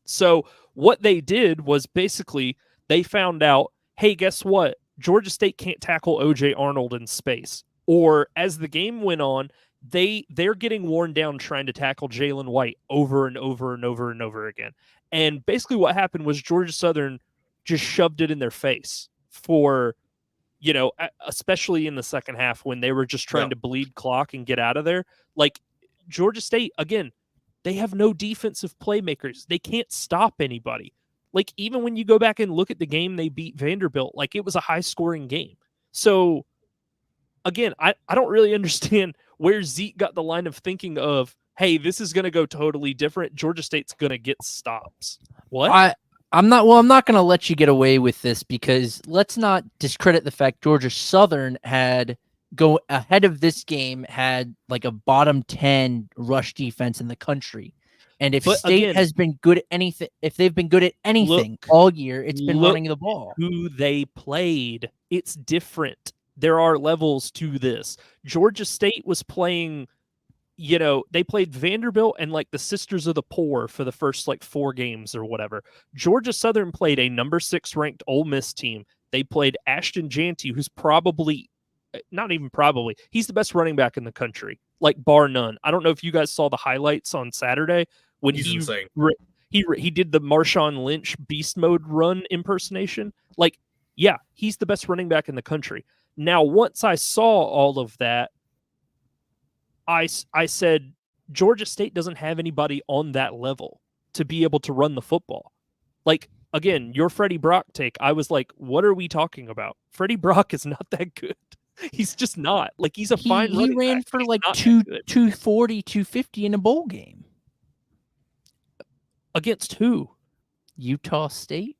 So what they did was basically they found out, hey, guess what? Georgia State can't tackle OJ Arnold in space. Or as the game went on, they're getting worn down trying to tackle Jalen White over and over and over and over again. And basically what happened was Georgia Southern just shoved it in their face for, especially in the second half when they were just trying to bleed clock and get out of there. Like Georgia State, again, they have no defensive playmakers. They can't stop anybody. Like even when you go back and look at the game they beat Vanderbilt, like it was a high-scoring game. So again, I don't really understand where Zeke got the line of thinking of, hey, this is going to go totally different. Georgia State's going to get stops. What? I'm not going to let you get away with this because let's not discredit the fact Georgia Southern had go ahead of this game had like a bottom 10 rush defense in the country. And if State has been good at anything, if they've been good at anything all year, it's been running the ball. Who they played, it's different. There are levels to this. Georgia State was playing, they played Vanderbilt and like the Sisters of the Poor for the first like 4 games or whatever. Georgia Southern played a number 6 ranked Ole Miss team. They played Ashton Janty, who's he's the best running back in the country, like bar none. I don't know if you guys saw the highlights on Saturday when he did the Marshawn Lynch beast mode run impersonation. Like, yeah, he's the best running back in the country. Now, once I saw all of that, I said, Georgia State doesn't have anybody on that level to be able to run the football. Like, again, your Freddie Brock take, I was like, what are we talking about? Freddie Brock is not that good. He's just not. Like, he's a fine running He ran back, for like 240, 250 in a bowl game. Against who? Utah State.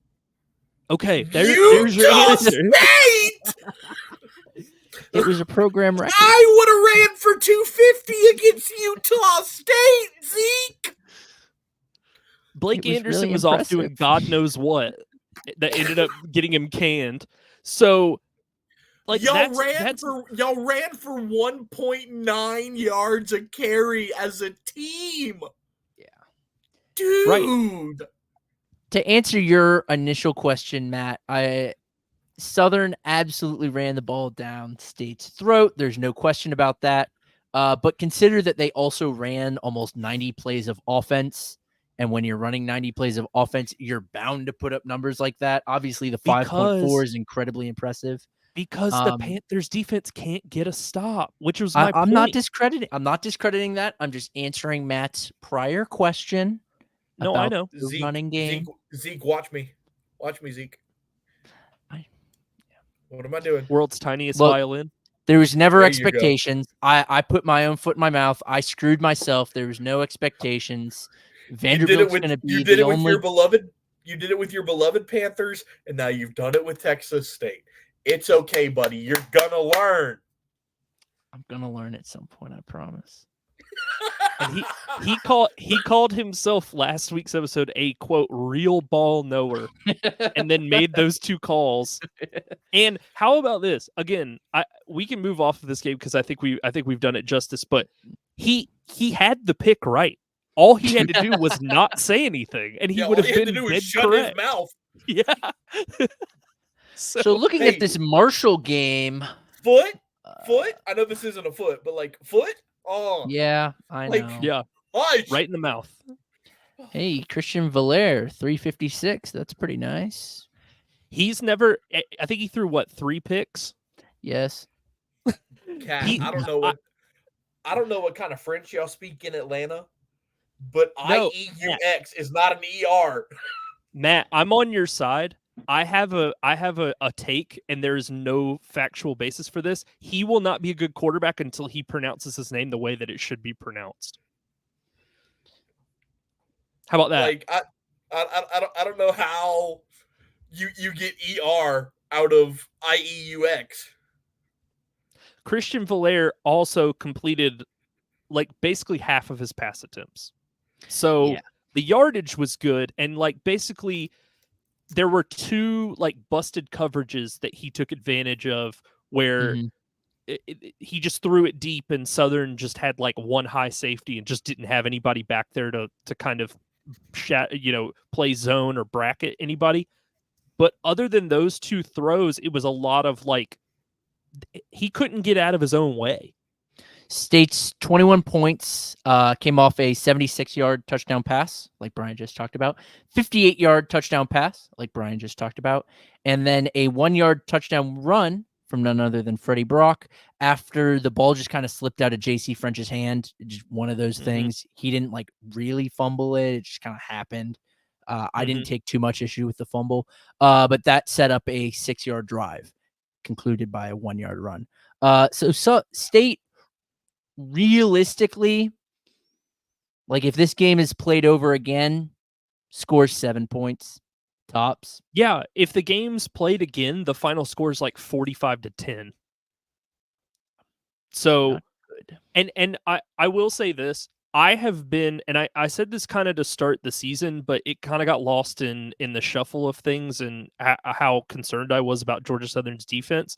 Okay, there's your answer. State! It was a program record. I would have ran for 250 against Utah State, Zeke. Blake Anderson was off doing God knows what that ended up getting him canned. So, like, y'all ran for 1.9 yards a carry as a team. Yeah, dude. Right. To answer your initial question, Matt, Southern absolutely ran the ball down State's throat. There's no question about that. But consider that they also ran almost 90 plays of offense. And when you're running 90 plays of offense, you're bound to put up numbers like that. Obviously, the 5.4 is incredibly impressive. Because the Panthers defense can't get a stop, which was my point. I'm not discrediting that. I'm just answering Matt's prior question. No, I know. The running game. Zeke, watch me. Watch me, Zeke. What am I doing? World's tiniest violin. There was never expectations. I put my own foot in my mouth. I screwed myself. There was no expectations. Vanderbilt's going to be You did it with your beloved. You did it with your beloved Panthers, and now you've done it with Texas State. It's okay, buddy. You're gonna learn. I'm gonna learn at some point. I promise. And he called himself last week's episode a quote real ball knower, and then made those 2 calls. And how about this? Again, we can move off of this game because I think we've done it justice. But he had the pick right. All he had to do was not say anything, and he would have been dead shut correct. His mouth. Yeah. So looking at this Marshall game, foot. I know this isn't a foot, but like foot. Oh, yeah, I know. Yeah, gosh. Right in the mouth. Hey, Christian Valaire, 356. That's pretty nice. He's never. I think he threw 3 picks. Yes. Cat, I don't know what kind of French y'all speak in Atlanta, but IEUX is not an ER. Matt, I'm on your side. I have a take, and there is no factual basis for this. He will not be a good quarterback until he pronounces his name the way that it should be pronounced. How about that? Like I don't know how you get ER out of IEUX. Christian Valaire also completed like basically half of his pass attempts. So Yeah. the yardage was good, and like basically there were two like busted coverages that he took advantage of where Mhm. he just threw it deep, and Southern just had like one high safety and just didn't have anybody back there to kind of play zone or bracket anybody. But other than those two throws, it was a lot of like he couldn't get out of his own way. State's 21 points came off a 76-yard touchdown pass, like Brian just talked about, 58-yard touchdown pass, like Brian just talked about, and then a 1-yard touchdown run from none other than Freddie Brock after the ball just kind of slipped out of JC French's hand. Just one of those things. He didn't like really fumble it. It just kind of happened. I didn't take too much issue with the fumble, but that set up a 6-yard drive concluded by a 1-yard run. So State realistically, like if this game is played over again, scores 7 points tops. Yeah, if the game's played again, the final score is like 45-10. So, good. And I will say this, I have been, and I said this kind of to start the season, but it kind of got lost in the shuffle of things and how concerned I was about Georgia Southern's defense.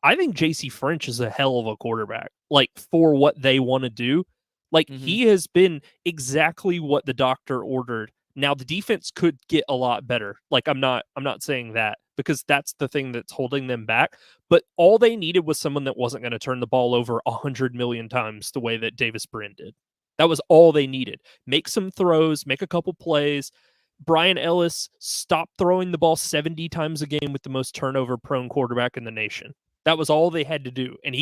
I think JC French is a hell of a quarterback, like for what they want to do. Like he has been exactly what the doctor ordered. Now the defense could get a lot better. Like I'm not saying that because that's the thing that's holding them back. But all they needed was someone that wasn't going to turn the ball over 100 million times the way that Davis Brin did. That was all they needed. Make some throws, make a couple plays. Brian Ellis stopped throwing the ball 70 times a game with the most turnover prone quarterback in the nation. That was all they had to do. And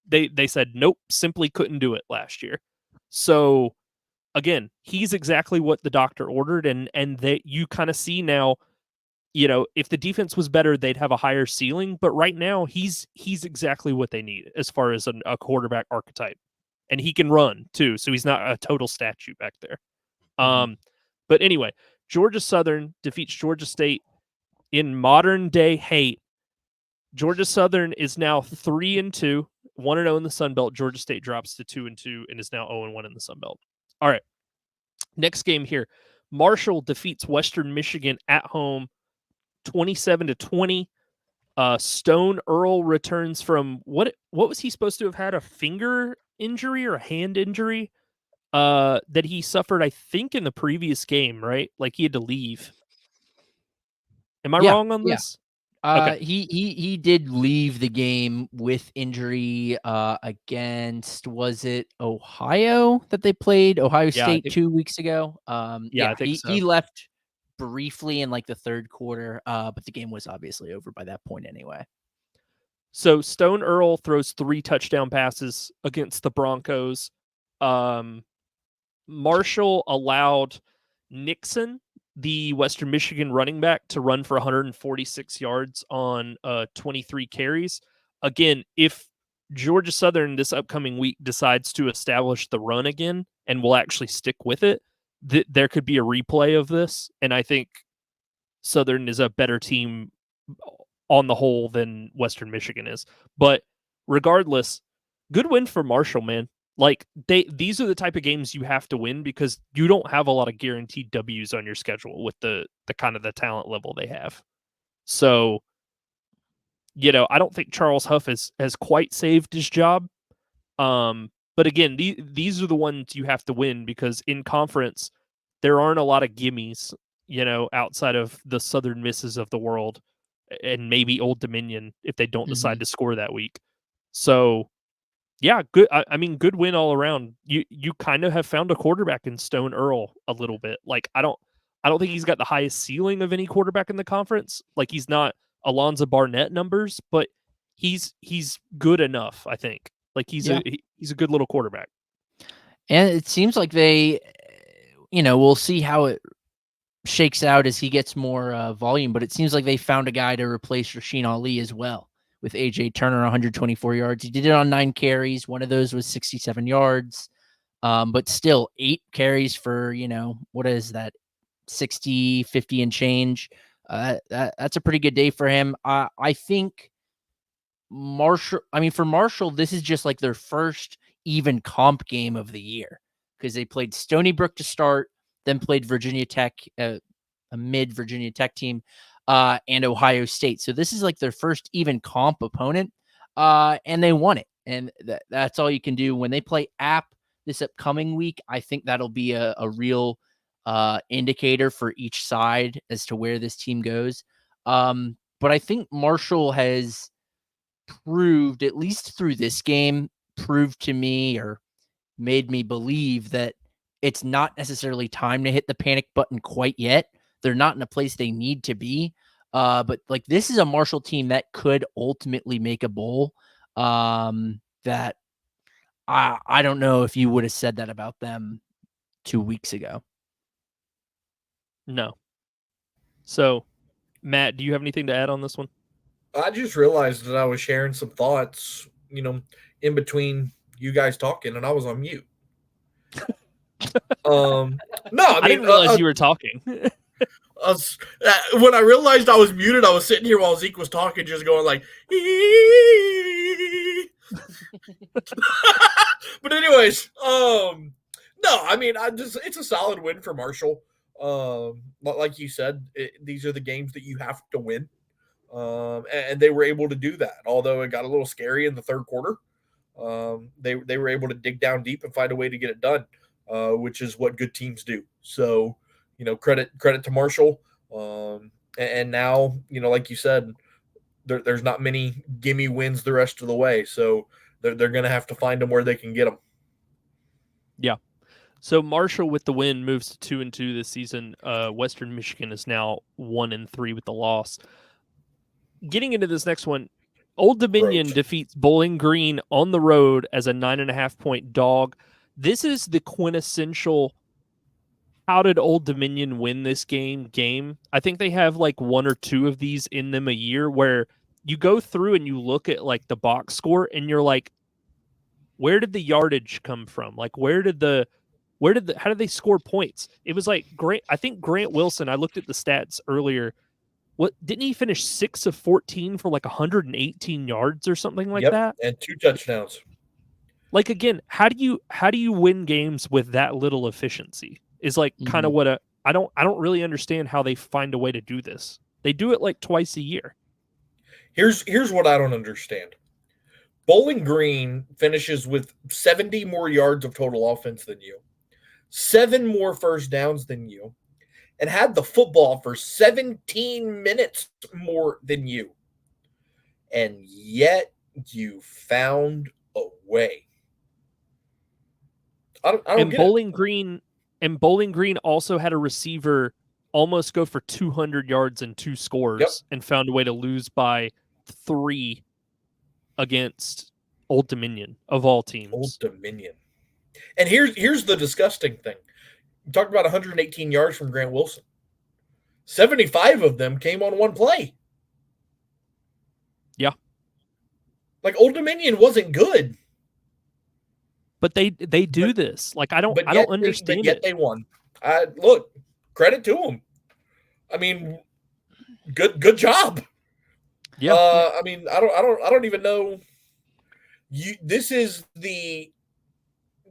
they said, nope, simply couldn't do it last year. So again, he's exactly what the doctor ordered. And that you kind of see now, if the defense was better, they'd have a higher ceiling. But right now he's exactly what they need as far as a quarterback archetype. And he can run too. So he's not a total statue back there. But anyway, Georgia Southern defeats Georgia State in modern day hate. Georgia Southern is now 3-2, 1-0 in the Sun Belt. Georgia State drops to 2-2 and is now 0-1 in the Sun Belt. All right. Next game here. Marshall defeats Western Michigan at home 27-20. Stone Earl returns from what was he supposed to have had, a finger injury or a hand injury that he suffered, I think, in the previous game, right? Like he had to leave. Am I wrong on this? Okay. He did leave the game with injury against, was it Ohio that they played? Ohio State 2 weeks ago. I think so. He left briefly in like the third quarter, but the game was obviously over by that point anyway. So Stone Earl throws 3 touchdown passes against the Broncos. Marshall allowed Nixon, the Western Michigan running back, to run for 146 yards on 23 carries. Again, if Georgia Southern this upcoming week decides to establish the run again and will actually stick with it, there could be a replay of this. And I think Southern is a better team on the whole than Western Michigan is. But regardless, good win for Marshall, man. Like these are the type of games you have to win because you don't have a lot of guaranteed W's on your schedule with the kind of the talent level they have. So, I don't think Charles Huff has quite saved his job. But again, these are the ones you have to win because in conference there aren't a lot of gimmies, outside of the Southern Misses of the world and maybe Old Dominion if they don't decide to score that week. So yeah, good. I mean, good win all around. You kind of have found a quarterback in Stone Earl a little bit. Like I don't think he's got the highest ceiling of any quarterback in the conference. Like he's not Alonzo Barnett numbers, but he's good enough. I think. Like he's a good little quarterback. And it seems like they, we'll see how it shakes out as he gets more volume. But it seems like they found a guy to replace Rasheen Ali as well. With AJ Turner, 124 yards. He did it on 9 carries. One of those was 67 yards. But still 8 carries for, what is that? 60, 50 and change. That's a pretty good day for him. I think for Marshall, this is just like their first even comp game of the year because they played Stony Brook to start, then played Virginia Tech, a mid Virginia Tech team, and Ohio State. So this is like their first even comp opponent, and they won it. And that's all you can do. When they play App this upcoming week, I think that'll be a real indicator for each side as to where this team goes. But I think Marshall has proved, at least through this game, proved to me or made me believe that it's not necessarily time to hit the panic button quite yet. They're not in a place they need to be. But like this is a Marshall team that could ultimately make a bowl. That I don't know if you would have said that about them 2 weeks ago. No. So, Matt, do you have anything to add on this one? I just realized that I was sharing some thoughts, in between you guys talking, and I was on mute. No, I mean, didn't realize you were talking. When I realized I was muted, I was sitting here while Zeke was talking, just going like, but anyways, no, I mean, it's a solid win for Marshall. Like you said, these are the games that you have to win. And they were able to do that, although it got a little scary in the third quarter. They were able to dig down deep and find a way to get it done, which is what good teams do. So, credit to Marshall. And now, like you said, there's not many gimme wins the rest of the way. So they're going to have to find them where they can get them. Yeah. So Marshall with the win moves to 2-2 this season. Western Michigan is now 1-3 with the loss. Getting into this next one, Old Dominion defeats Bowling Green on the road as a 9.5-point dog. This is the quintessential how did Old Dominion win this game. I think they have like one or two of these in them a year where you go through and you look at like the box score and you're like, where did the yardage come from? Like how did they score points? It was like I think Grant Wilson, I looked at the stats earlier. What didn't he finish 6 of 14 for like 118 yards or something like that? And 2 touchdowns. Like again, how do you win games with that little efficiency? Is like kind of what I don't really understand how they find a way to do this. They do it like twice a year. Here's what I don't understand. Bowling Green finishes with 70 more yards of total offense than you, 7 more first downs than you, and had the football for 17 minutes more than you. And yet you found a way. I don't get it. Bowling Green also had a receiver almost go for 200 yards and 2 scores and found a way to lose by 3 against Old Dominion of all teams. Old Dominion. And here's the disgusting thing. You talked about 118 yards from Grant Wilson. 75 of them came on one play. Yeah. Like Old Dominion wasn't good. But they do this. Like I don't understand but yet it. They won. Look, credit to them. I mean, good job. Yeah. I mean, I don't even know. This is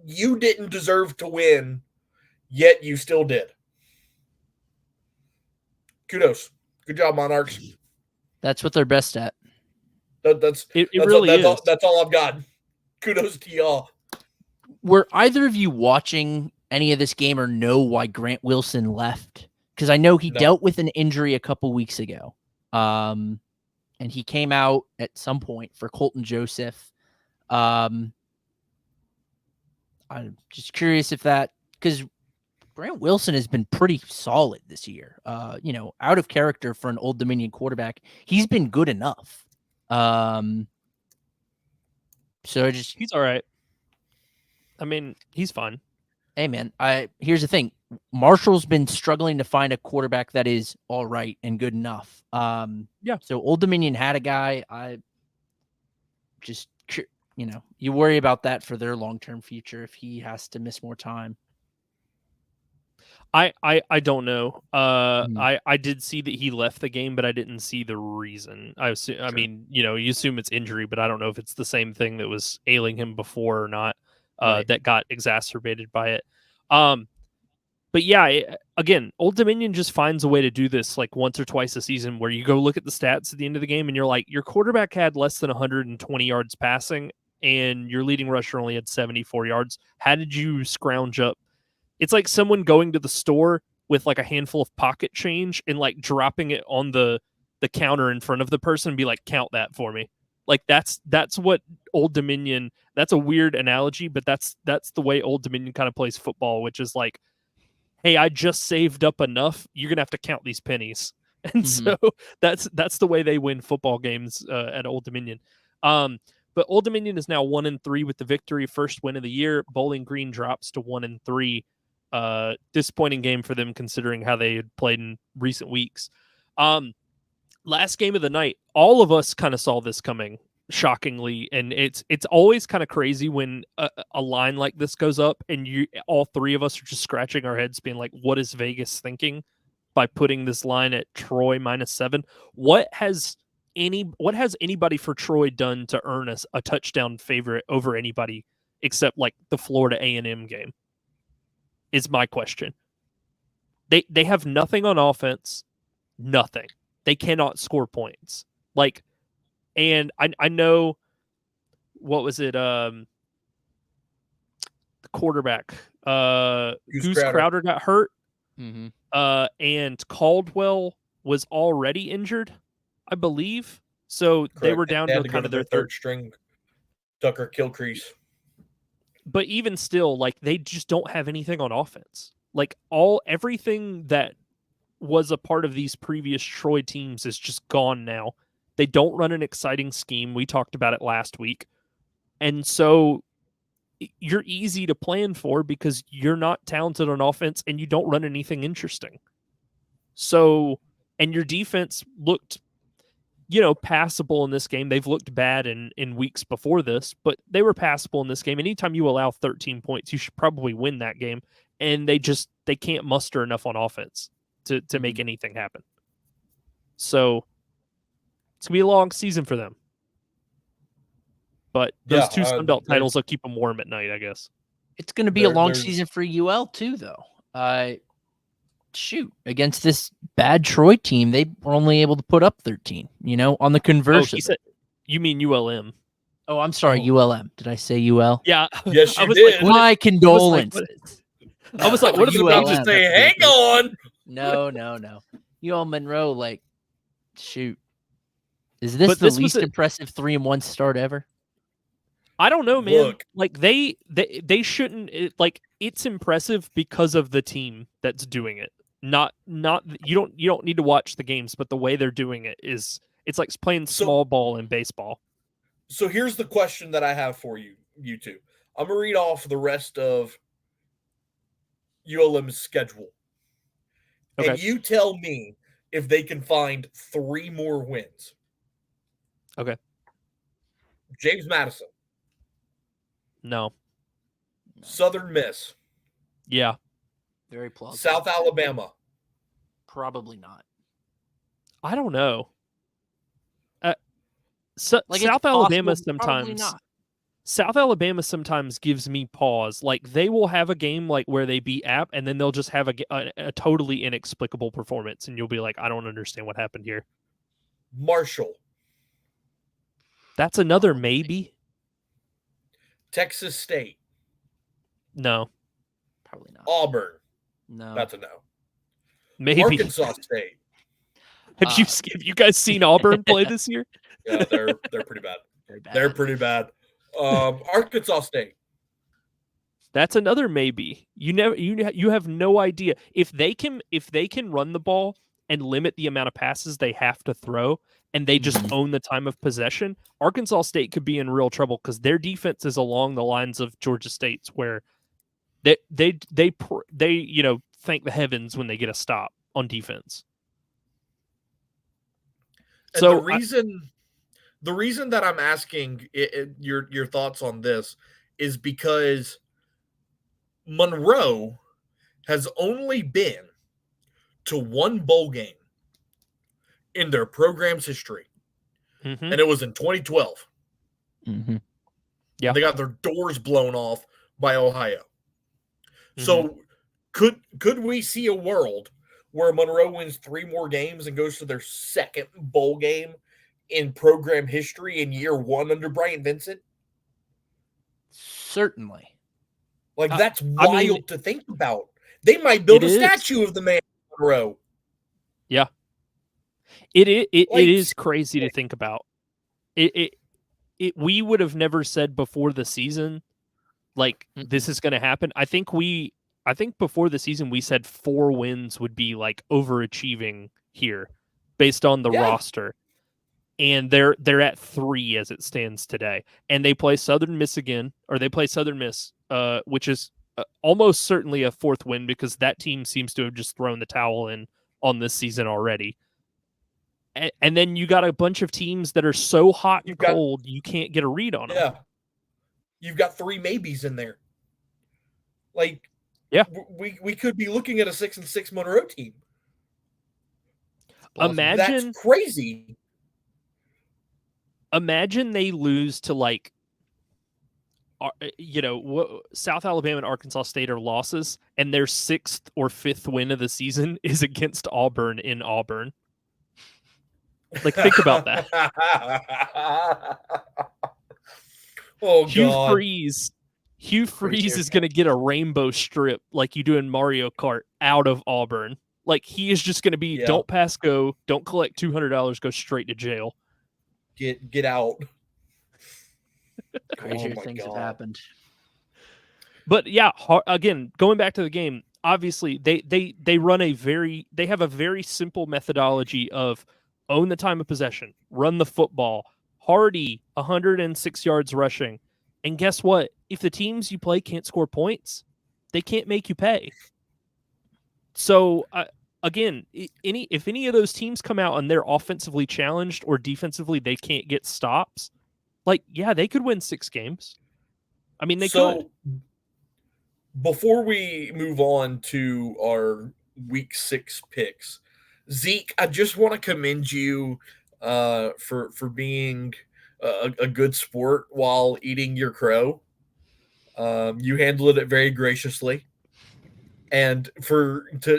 you didn't deserve to win, yet you still did. Kudos. Good job, Monarchs. That's what they're best at. That's all I've got. Kudos to y'all. Were either of you watching any of this game or know why Grant Wilson left? Because I know he dealt with an injury a couple weeks ago. And he came out at some point for Colton Joseph. I'm just curious if because Grant Wilson has been pretty solid this year. Out of character for an Old Dominion quarterback. He's been good enough. He's all right. I mean, he's fine. Hey man, here's the thing. Marshall's been struggling to find a quarterback that is all right and good enough. So Old Dominion had a guy. I just, you worry about that for their long-term future if he has to miss more time. I don't know. Hmm. I did see that he left the game, but I didn't see the reason. I mean, you assume it's injury, but I don't know if it's the same thing that was ailing him before or not. Right. That got exacerbated by it. But yeah, again, Old Dominion just finds a way to do this like once or twice a season where you go look at the stats at the end of the game and you're like, your quarterback had less than 120 yards passing and your leading rusher only had 74 yards. How did you scrounge up? It's like someone going to the store with like a handful of pocket change and like dropping it on the counter in front of the person and be like, count that for me. Like that's what Old Dominion. That's a weird analogy, but that's the way Old Dominion kind of plays football, which is like, hey, I just saved up enough. You're gonna have to count these pennies, and so that's the way they win football games at Old Dominion. But Old Dominion is now 1-3 with the victory, first win of the year. Bowling Green drops to 1-3. Disappointing game for them considering how they had played in recent weeks. Last game of the night, all of us kind of saw this coming, shockingly, and it's always kind of crazy when a line like this goes up and all three of us are just scratching our heads being like, what is Vegas thinking by putting this line at Troy -7? What has anybody for Troy done to earn us a touchdown favorite over anybody except like the Florida A&M game is my question. They have nothing on offense, nothing. They cannot score points. Like, and I know, what was it? The quarterback, Goose Crowder got hurt. Mm-hmm. And Caldwell was already injured, I believe. So Correct. they were down to kind of their third string, Tucker Kilcrease. But even still, like, they just don't have anything on offense. Like, everything that was a part of these previous Troy teams is just gone now. They don't run an exciting scheme. We talked about it last week. And so you're easy to plan for because you're not talented on offense and you don't run anything interesting. So, and your defense looked, passable in this game. They've looked bad in weeks before this, but they were passable in this game. Anytime you allow 13 points, you should probably win that game. And they can't muster enough on offense to make anything happen. So it's gonna be a long season for them. But those two Sun Belt titles will keep them warm at night, I guess. It's going to be a long season for UL too, though. Shoot, against this bad Troy team, they were only able to put up 13. On the conversion. You mean ULM? Oh, I'm sorry, ULM. Did I say UL? Yeah. Yes, you did. Like, my condolences. I was like, what is ULM? Just say, hang on. No. UL Monroe, like, shoot. Is this the least impressive 3-1 start ever? I don't know, man. Look, like they shouldn't. It's impressive because of the team that's doing it. Not you don't need to watch the games, but the way they're doing it it's like playing small ball in baseball. So here's the question that I have for you two. I'm gonna read off the rest of ULM's schedule, and you tell me if they can find 3 more wins. Okay. James Madison. No. Southern Miss. Yeah. Very plausible. South Alabama. Probably not. I don't know. South Alabama sometimes. South Alabama sometimes gives me pause. Like they will have a game like where they beat App, and then they'll just have a totally inexplicable performance, and you'll be like, I don't understand what happened here. Marshall. That's another maybe. Texas State. No. Probably not. Auburn. No. That's a no. Maybe. Arkansas State. Have you guys seen Auburn play this year? Yeah, they're pretty bad. They're pretty bad. Arkansas State. That's another maybe. You have no idea if they can run the ball and limit the amount of passes they have to throw, and they just own the time of possession. Arkansas State could be in real trouble because their defense is along the lines of Georgia State's, where they thank the heavens when they get a stop on defense. And so the reason that I'm asking your thoughts on this is because Monroe has only been to one bowl game in their program's history, Mm-hmm. and it was in 2012. Mm-hmm. Yeah. And they got their doors blown off by Ohio. Mm-hmm. So could we see a world where Monroe wins 3 more games and goes to their second bowl game in program history in year 1 under Brian Vincent? Certainly. Like, that's I wild mean, to think about. They might build it a is. statue of the man Monroe. Yeah. It Like, is crazy to think about. We would have never said before the season, like, this is going to happen. I think before the season we said 4 wins would be like overachieving here based on the roster. And they're at 3 as it stands today. And they play Southern Miss again, or they play Southern Miss, which is almost certainly a 4th win because that team seems to have just thrown the towel in on this season already. And then you got a bunch of teams that are so hot and cold, you can't get a read on them. Yeah. You've got 3 maybes in there. Like, yeah, we could be looking at a 6-6 Monroe team. Imagine that's crazy. Imagine they lose to, like, South Alabama and Arkansas State are losses, and their 6th or 5th win of the season is against Auburn in Auburn. Like, think about that. Oh, Hugh God. Freeze is going to get a rainbow strip like you do in Mario Kart out of Auburn. Like, he is just going to be, don't pass go, don't collect $200, go straight to jail. Get out. Crazier things have happened. But yeah, again, going back to the game, obviously they have a very simple methodology of own the time of possession, run the football. Hardy, 106 yards rushing. And guess what? If the teams you play can't score points, they can't make you pay. So, again, if any of those teams come out and they're offensively challenged or defensively they can't get stops, like, yeah, they could win 6 games. I mean, they could. Before we move on to our week 6 picks, Zeke, I just want to commend you for being a good sport while eating your crow. You handled it very graciously. And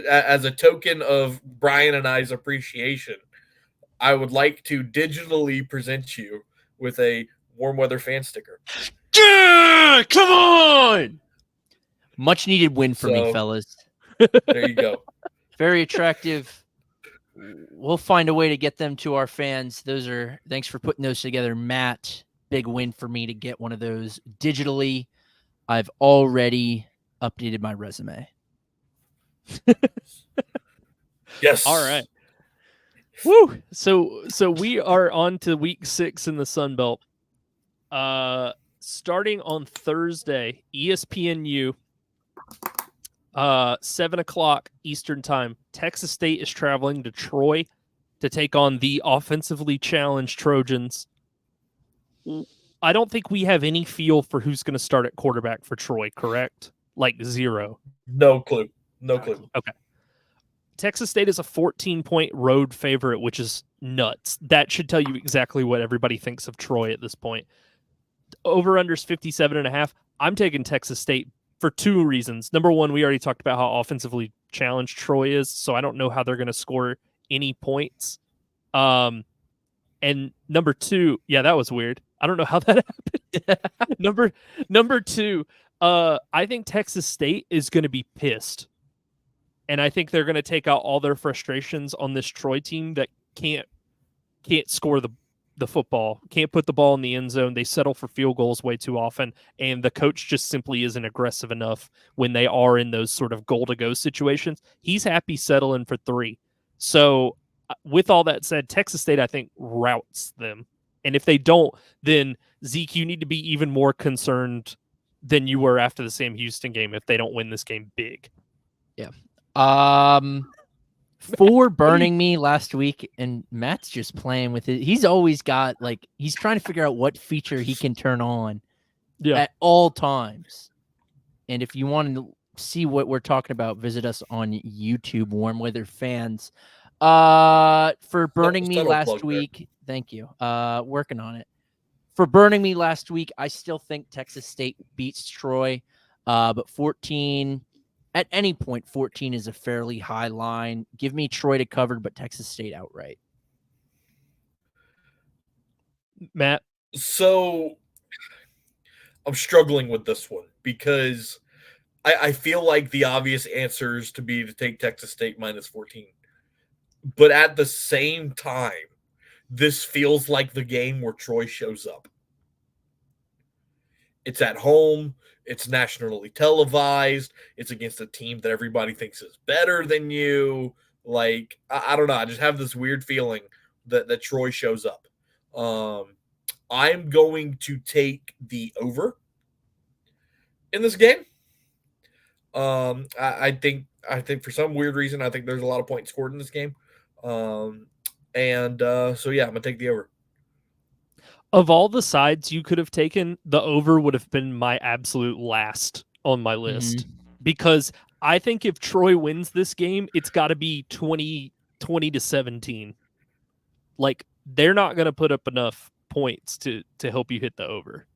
as a token of Brian and I's appreciation, I would like to digitally present you with a warm weather fan sticker. Yeah, come on! Much needed win for me, fellas. There you go. Very attractive. We'll find a way to get them to our fans. Thanks for putting those together, Matt. Big win for me to get one of those digitally. I've already updated my resume. Yes. All right. Woo! So we are on to week 6 in the Sun Belt. Starting on Thursday, ESPNU, 7:00 Eastern time. Texas State is traveling to Troy to take on the offensively challenged Trojans. I don't think we have any feel for who's going to start at quarterback for Troy, correct? Like, 0. No clue. No clue. Okay. Texas State is a 14-point road favorite, which is nuts. That should tell you exactly what everybody thinks of Troy at this point. Over-under's 57.5. I'm taking Texas State for 2 reasons. Number one, we already talked about how offensively challenged Troy is, so I don't know how they're going to score any points. And number 2, yeah, that was weird. I don't know how that happened. Number 2, I think Texas State is going to be pissed. And I think they're going to take out all their frustrations on this Troy team that can't score the football, can't put the ball in the end zone. They settle for field goals way too often, and the coach just simply isn't aggressive enough when they are in those sort of goal-to-go situations. He's happy settling for 3. So with all that said, Texas State, I think, routs them. And if they don't, then, Zeke, you need to be even more concerned than you were after the Sam Houston game if they don't win this game big. Yeah. For burning me last week, and Matt's just playing with it. He's always got, like, he's trying to figure out what feature he can turn on at all times. And if you want to see what we're talking about, visit us on YouTube, Warm Weather Fans. For burning me Subtle last plug there. week, thank you. Working on it. For burning me last week, I still think Texas State beats Troy, but 14, at any point, 14 is a fairly high line. Give me Troy to cover, but Texas State outright. Matt? So I'm struggling with this one because I feel like the obvious answer is to take Texas State minus 14. But at the same time, this feels like the game where Troy shows up. It's at home. It's nationally televised. It's against a team that everybody thinks is better than you. Like, I don't know. I just have this weird feeling that Troy shows up. I'm going to take the over in this game. I think for some weird reason, I think there's a lot of points scored in this game. So yeah, I'm gonna take the over. Of all the sides you could have taken, the over would have been my absolute last on my list because I think if Troy wins this game, it's got to be 20-17. Like, they're not going to put up enough points to help you hit the over.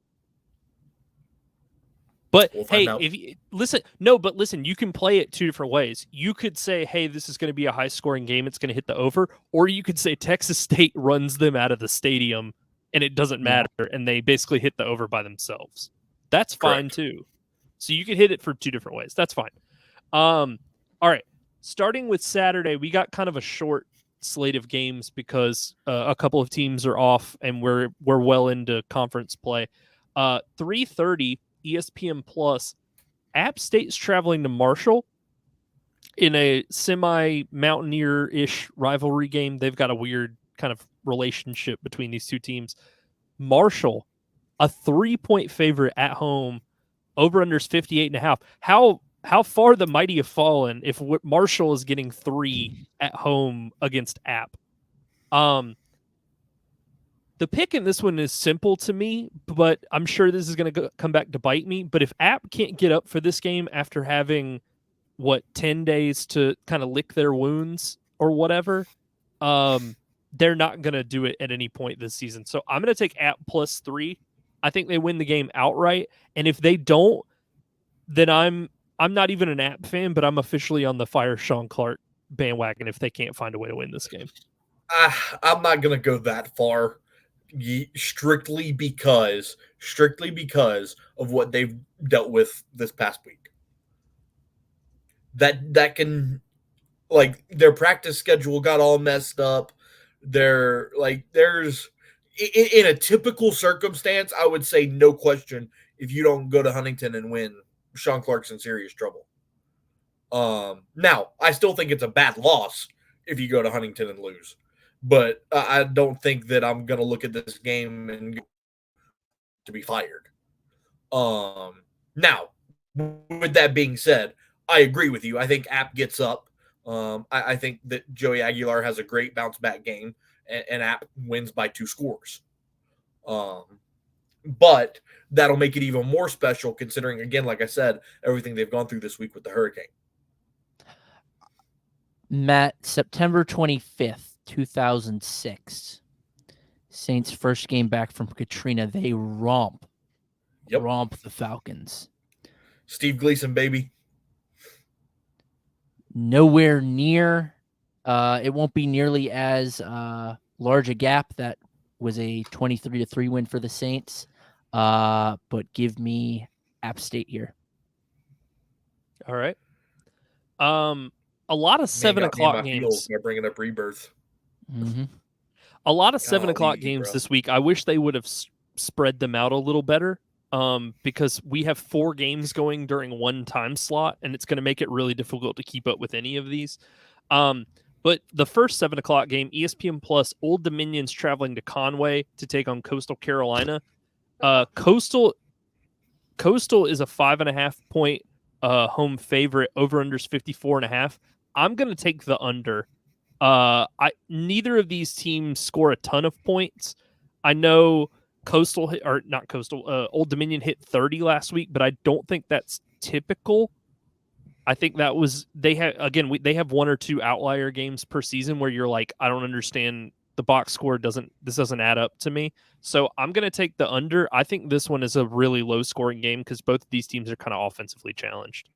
But hey, listen, you can play it two different ways. You could say, hey, this is going to be a high scoring game. It's going to hit the over. Or you could say Texas State runs them out of the stadium and it doesn't matter. And they basically hit the over by themselves. That's fine too. So you could hit it for two different ways. That's fine. All right. Starting with Saturday, we got kind of a short slate of games because a couple of teams are off and we're well into conference play. 3:30 ESPN Plus. App State's traveling to Marshall in a semi-Mountaineer-ish rivalry game. They've got a weird kind of relationship between these two teams. Marshall, a 3-point favorite at home. Over-under's 58.5. How far the mighty have fallen if Marshall is getting 3 at home against App. The pick in this one is simple to me, but I'm sure this is going to come back to bite me. But if App can't get up for this game after having, 10 days to kind of lick their wounds or whatever, they're not going to do it at any point this season. So I'm going to take App plus 3. I think they win the game outright. And if they don't, then I'm not even an App fan, but I'm officially on the fire Sean Clark bandwagon if they can't find a way to win this game. I'm not going to go that far. Strictly because of what they've dealt with this past week. That can, like, their practice schedule got all messed up. There's in a typical circumstance, I would say no question, if you don't go to Huntington and win, Sean Clark's in serious trouble. Now, I still think it's a bad loss if you go to Huntington and lose. But I don't think that I'm going to look at this game and to be fired. Now, with that being said, I agree with you. I think App gets up. I think that Joey Aguilar has a great bounce back game, and App wins by 2 scores. But that'll make it even more special considering, again, like I said, everything they've gone through this week with the hurricane. Matt, September 25th. 2006. Saints' first game back from Katrina. They romp the Falcons. Steve Gleason, baby. Nowhere near. It won't be nearly as large a gap. That was a 23-3 win for the Saints. But give me App State here. All right. A lot of 7 o'clock games. They're bringing up Rebirth. Mm-hmm. A lot of 7 o'clock games this week. I wish they would have spread them out a little better because we have 4 games going during one time slot, and it's going to make it really difficult to keep up with any of these. But the first 7 o'clock game, ESPN Plus, Old Dominion's traveling to Conway to take on Coastal Carolina. Coastal is a 5.5-point home favorite. Over-under's 54.5. I'm going to take the under. Neither of these teams score a ton of points. I know Old Dominion hit 30 last week, but I don't think that's typical I think that was they have one or two outlier games per season where you're like, I don't understand, the box score doesn't add up to me. So I'm going to take the under. I think this one is a really low scoring game because both of these teams are kind of offensively challenged.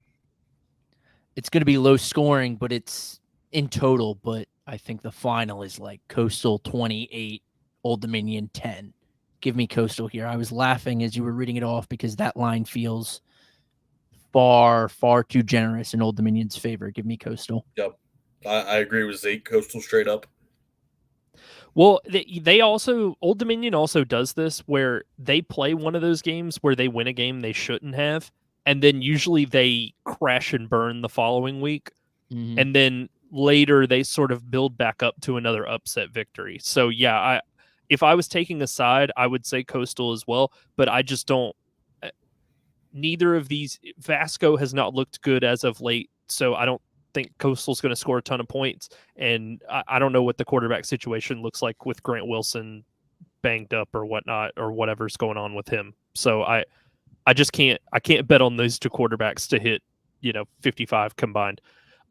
It's going to be low scoring, but it's in total. But I think the final is like Coastal 28, Old Dominion 10. Give me Coastal here. I was laughing as you were reading it off because that line feels far, far too generous in Old Dominion's favor. Give me Coastal. Yep. I agree with Zeke. Coastal straight up. Well, they also, Old Dominion also does this where they play one of those games where they win a game they shouldn't have, and then usually they crash and burn the following week, and then later they sort of build back up to another upset victory. So yeah, if I was taking a side, I would say Coastal as well, but I just don't. Neither of these, Vasco has not looked good as of late, so I don't think Coastal's going to score a ton of points, and I don't know what the quarterback situation looks like with Grant Wilson banged up or whatnot or whatever's going on with him. So I just can't bet on those two quarterbacks to hit 55 combined.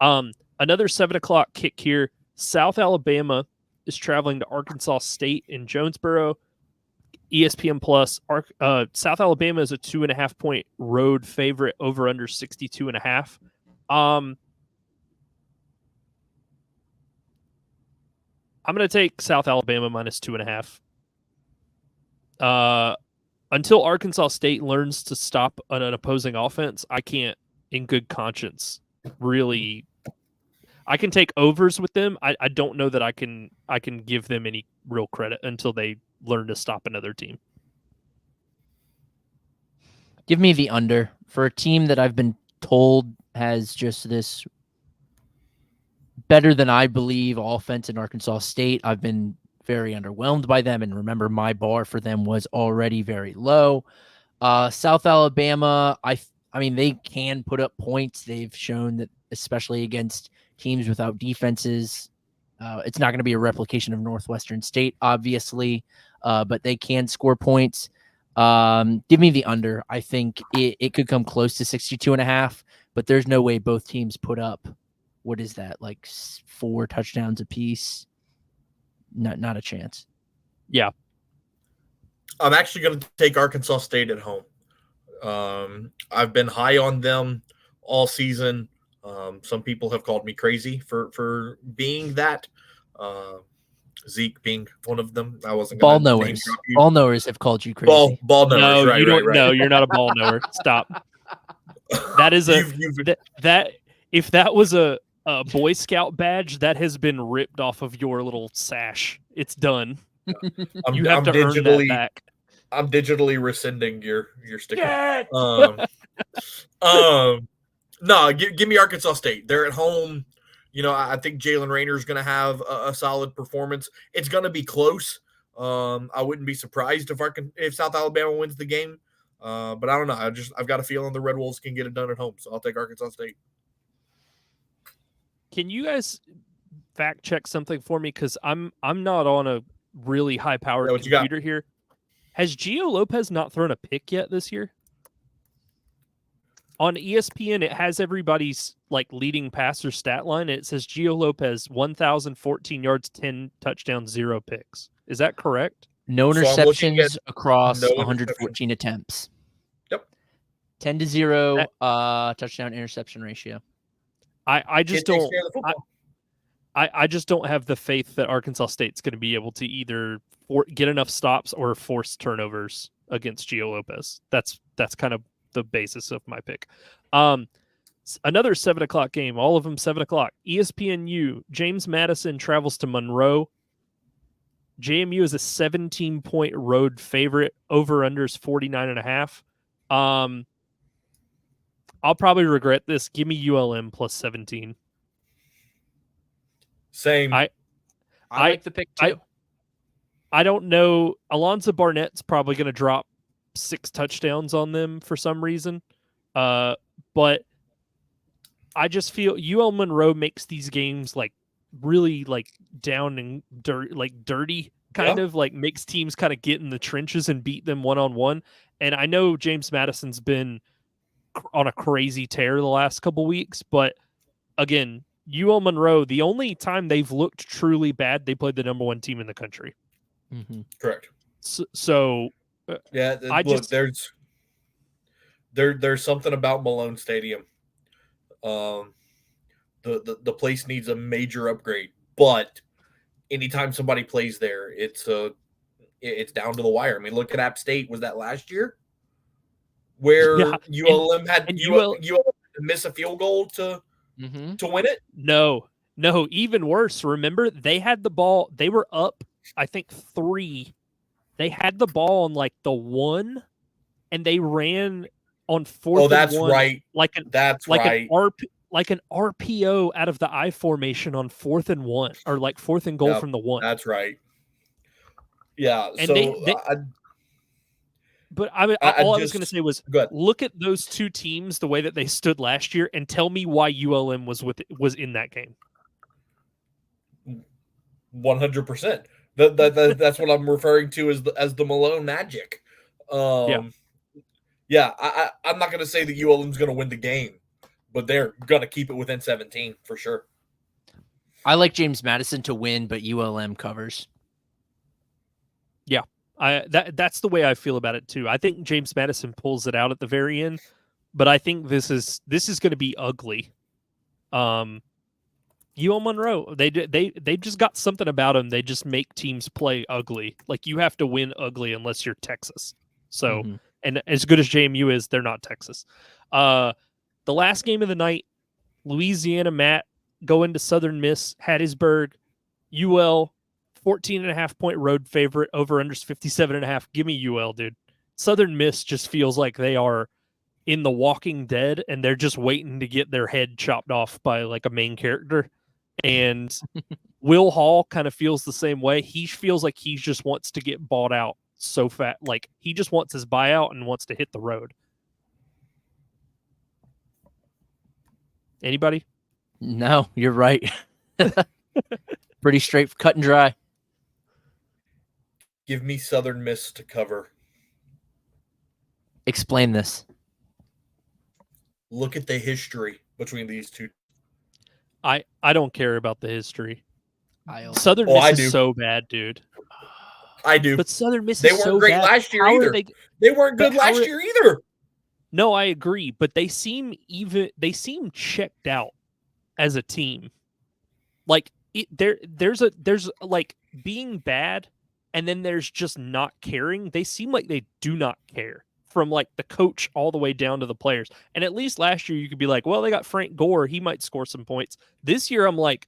Another 7:00 kick here. South Alabama is traveling to Arkansas State in Jonesboro. ESPN Plus. South Alabama is a 2.5 point road favorite, over under 62.5. I'm going to take South Alabama minus 2.5. Until Arkansas State learns to stop an opposing offense, I can't, in good conscience, really. I can take overs with them. I don't know that I can give them any real credit until they learn to stop another team. Give me the under for a team that I've been told has just this better than I believe offense in Arkansas State. I've been very underwhelmed by them, and remember, my bar for them was already very low. South Alabama, I mean, they can put up points. They've shown that, especially against teams without defenses. It's not going to be a replication of Northwestern State, obviously, but they can score points. Give me the under. I think it could come close to 62.5, but there's no way both teams put up, what is that, like 4 touchdowns apiece? Not a chance. Yeah. I'm actually going to take Arkansas State at home. I've been high on them all season. Some people have called me crazy for being that. Zeke being one of them. I wasn't ball knowers. Ball knowers have called you crazy. Ball knowers. No, right, you don't. Right. No, you're not a ball knower. Stop. That is that. If that was a Boy Scout badge, that has been ripped off of your little sash. It's done. You have to earn that back. I'm digitally rescinding your sticker. Yeah. No, give me Arkansas State. They're at home. I think Jalen Rayner is going to have a solid performance. It's going to be close. I wouldn't be surprised if South Alabama wins the game. But I don't know. I've got a feeling the Red Wolves can get it done at home. So I'll take Arkansas State. Can you guys fact check something for me? Because I'm not on a really high powered computer here. Has Gio Lopez not thrown a pick yet this year? On ESPN, it has everybody's leading passer stat line. And it says Gio Lopez 1,014 yards, 10 touchdowns, 0 picks. Is that correct? No interceptions across 114 attempts. Yep. 10-0 touchdown interception ratio. I just don't. I just don't have the faith that Arkansas State's going to be able to either get enough stops or force turnovers against Gio Lopez. That's kind of the basis of my pick. Another 7:00 game, all of them 7:00. ESPNU, James Madison travels to Monroe. JMU is a 17-point road favorite. Over unders 49.5. I'll probably regret this. Give me ULM plus 17. Same. I like the pick too. I don't know. Alonzo Barnett's probably going to drop 6 touchdowns on them for some reason. But I just feel UL Monroe makes these games really down and dirty, kind of makes teams kind of get in the trenches and beat them one-on-one. And I know James Madison's been on a crazy tear the last couple weeks, but again, UL Monroe, the only time they've looked truly bad, they played the number 1 team in the country. Mm-hmm. Correct. So yeah, look, there's something about Malone Stadium. The place needs a major upgrade, but anytime somebody plays there, it's down to the wire. I mean, look at App State. Was that last year where ULM had ULM to miss a field goal to win it? No, even worse. Remember, they had the ball. They were up, I think 3. They had the ball on like the 1, and they ran on 4th. Oh, that's and 1, right. That's right. Like an RPO out of the I formation on 4th and 1, or like 4th and goal from the 1. That's right. Yeah. And so all I was going to say was, look at those 2 teams, the way that they stood last year, and tell me why ULM was in that game. 100%. That's what I'm referring to as the Malone magic. I'm not going to say that ULM's going to win the game, but they're going to keep it within 17 for sure. I like James Madison to win, but ULM covers. Yeah. That's the way I feel about it too. I think James Madison pulls it out at the very end, but I think this is going to be ugly. UL Monroe, they just got something about them. They just make teams play ugly. Like, you have to win ugly unless you're Texas. So, and as good as JMU is, they're not Texas. The last game of the night, Louisiana Matt going to Southern Miss, Hattiesburg, UL 14.5 point road favorite, over unders 57.5. Give me UL, dude. Southern Miss just feels like they are in The Walking Dead, and they're just waiting to get their head chopped off by like a main character. And Will Hall kind of feels the same way. He feels like he just wants to get bought out so fat. Like, he just wants his buyout and wants to hit the road. Anybody? No, you're right. Pretty straight, cut and dry. Give me Southern Miss to cover. Explain this. Look at the history between these two. I don't care about the history. Southern Miss is so bad, dude. I do. But Southern Miss they is so weren't great bad. last year either. They weren't good last year either. No, I agree, but they seem checked out as a team. Like, there's like being bad, and then there's just not caring. They seem like they do not care, from like the coach all the way down to the players. And at least last year you could be like, well, they got Frank Gore, he might score some points. This year I'm like,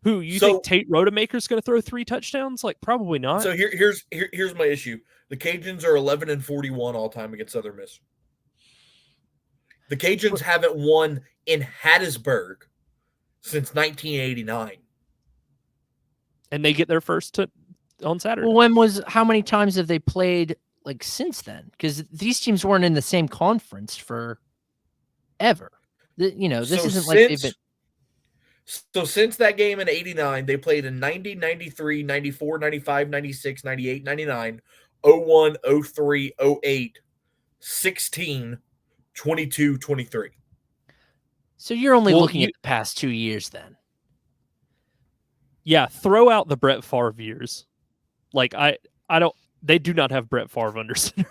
who, you think Tate Rodemaker's going to throw 3 touchdowns? Like, probably not. So here's my issue. The Cajuns are 11-41 all time against Southern Miss. The Cajuns haven't won in Hattiesburg since 1989. And they get their first on Saturday. Well, how many times have they played like since then? Because these teams weren't in the same conference for ever. This isn't like they've been. So since that game in 89, they played in 90, 93, 94, 95, 96, 98, 99, 01, 03, 08, 16, 22, 23. So you're only looking at the past 2 years then. Yeah, throw out the Brett Favre years. Like, they do not have Brett Favre under center.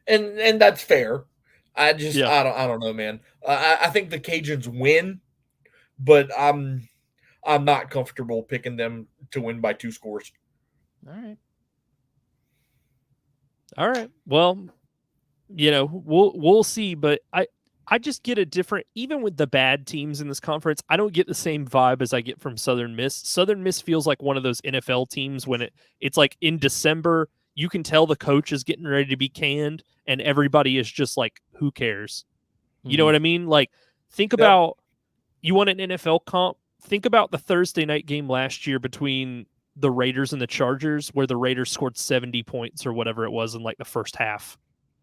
and that's fair. I don't know, man. I think the Cajuns win, but I'm not comfortable picking them to win by 2 scores. All right. Well, we'll see, but I just get a different, even with the bad teams in this conference, I don't get the same vibe as I get from Southern Miss. Southern Miss feels like one of those NFL teams when it's like in December, you can tell the coach is getting ready to be canned and everybody is just like, who cares? You know what I mean? Like, think about, you want an NFL comp? Think about the Thursday night game last year between the Raiders and the Chargers, where the Raiders scored 70 points or whatever it was in like the first half.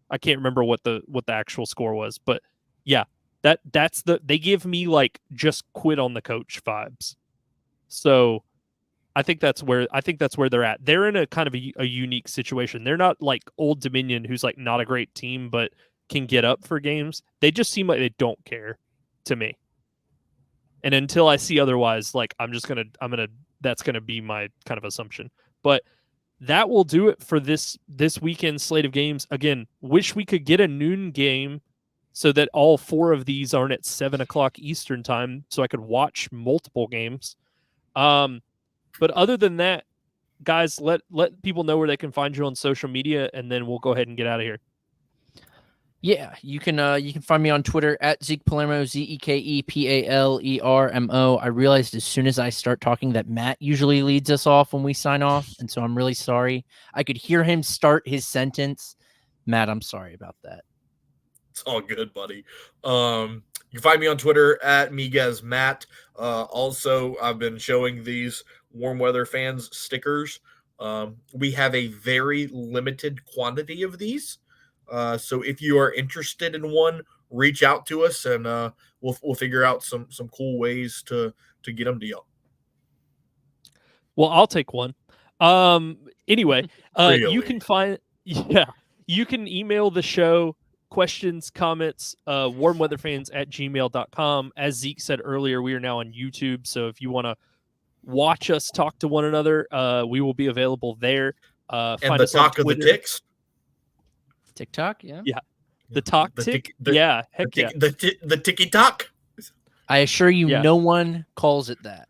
I can't remember what the actual score was, but yeah, they give me like just quit on the coach vibes. So I think that's where they're at. They're in a kind of a unique situation. They're not like Old Dominion, who's like not a great team, but can get up for games, they just seem like they don't care to me. And until I see otherwise, like that's gonna be my kind of assumption. But that will do it for this weekend slate of games. Again, wish we could get a noon game so that all 4 of these aren't at 7:00 Eastern time, so I could watch multiple games. But other than that, guys, let people know where they can find you on social media, and then we'll go ahead and get out of here. Yeah, you can find me on Twitter at Zeke Palermo, ZekePalermo. I realized as soon as I start talking that Matt usually leads us off when we sign off, and so I'm really sorry. I could hear him start his sentence. Matt, I'm sorry about that. It's all good, buddy. You can find me on Twitter at MiguezMatt. Also, I've been showing these Warm Weather Fans stickers. We have a very limited quantity of these. So if you are interested in one, reach out to us, and we'll figure out some cool ways to get them to y'all. Well, I'll take one. Anyway, Really? you can email the show questions, comments, warmweatherfans@gmail.com. As Zeke said earlier, we are now on YouTube, so if you want to watch us talk to one another, we will be available there. And find the us on talk of the Twitter. ticks. TikTok, yeah. The talk tick, yeah, heck yeah. The ticky tock. I assure you, Yeah. no one calls it that.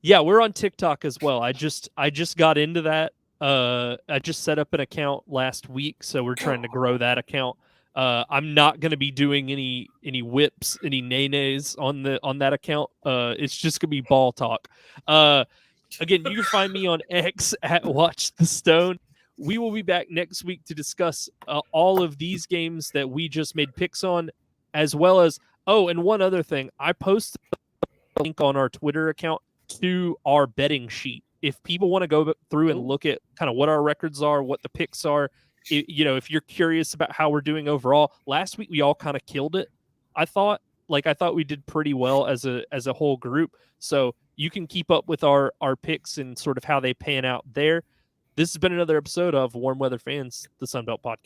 Yeah, we're on TikTok as well. I just got into that. I just set up an account last week, so we're trying to grow that account. I'm not going to be doing any whips, any nays on that account. It's just going to be ball talk. Again, you can find me on X at Watch the Stone. We will be back next week to discuss all of these games that we just made picks on, as well as, and one other thing. I posted a link on our Twitter account to our betting sheet. If people want to go through and look at kind of what our records are, what the picks are, if you're curious about how we're doing overall, last week we all kind of killed it. I thought we did pretty well as a whole group. So you can keep up with our picks and sort of how they pan out there. This has been another episode of Warm Weather Fans, the Sunbelt Podcast.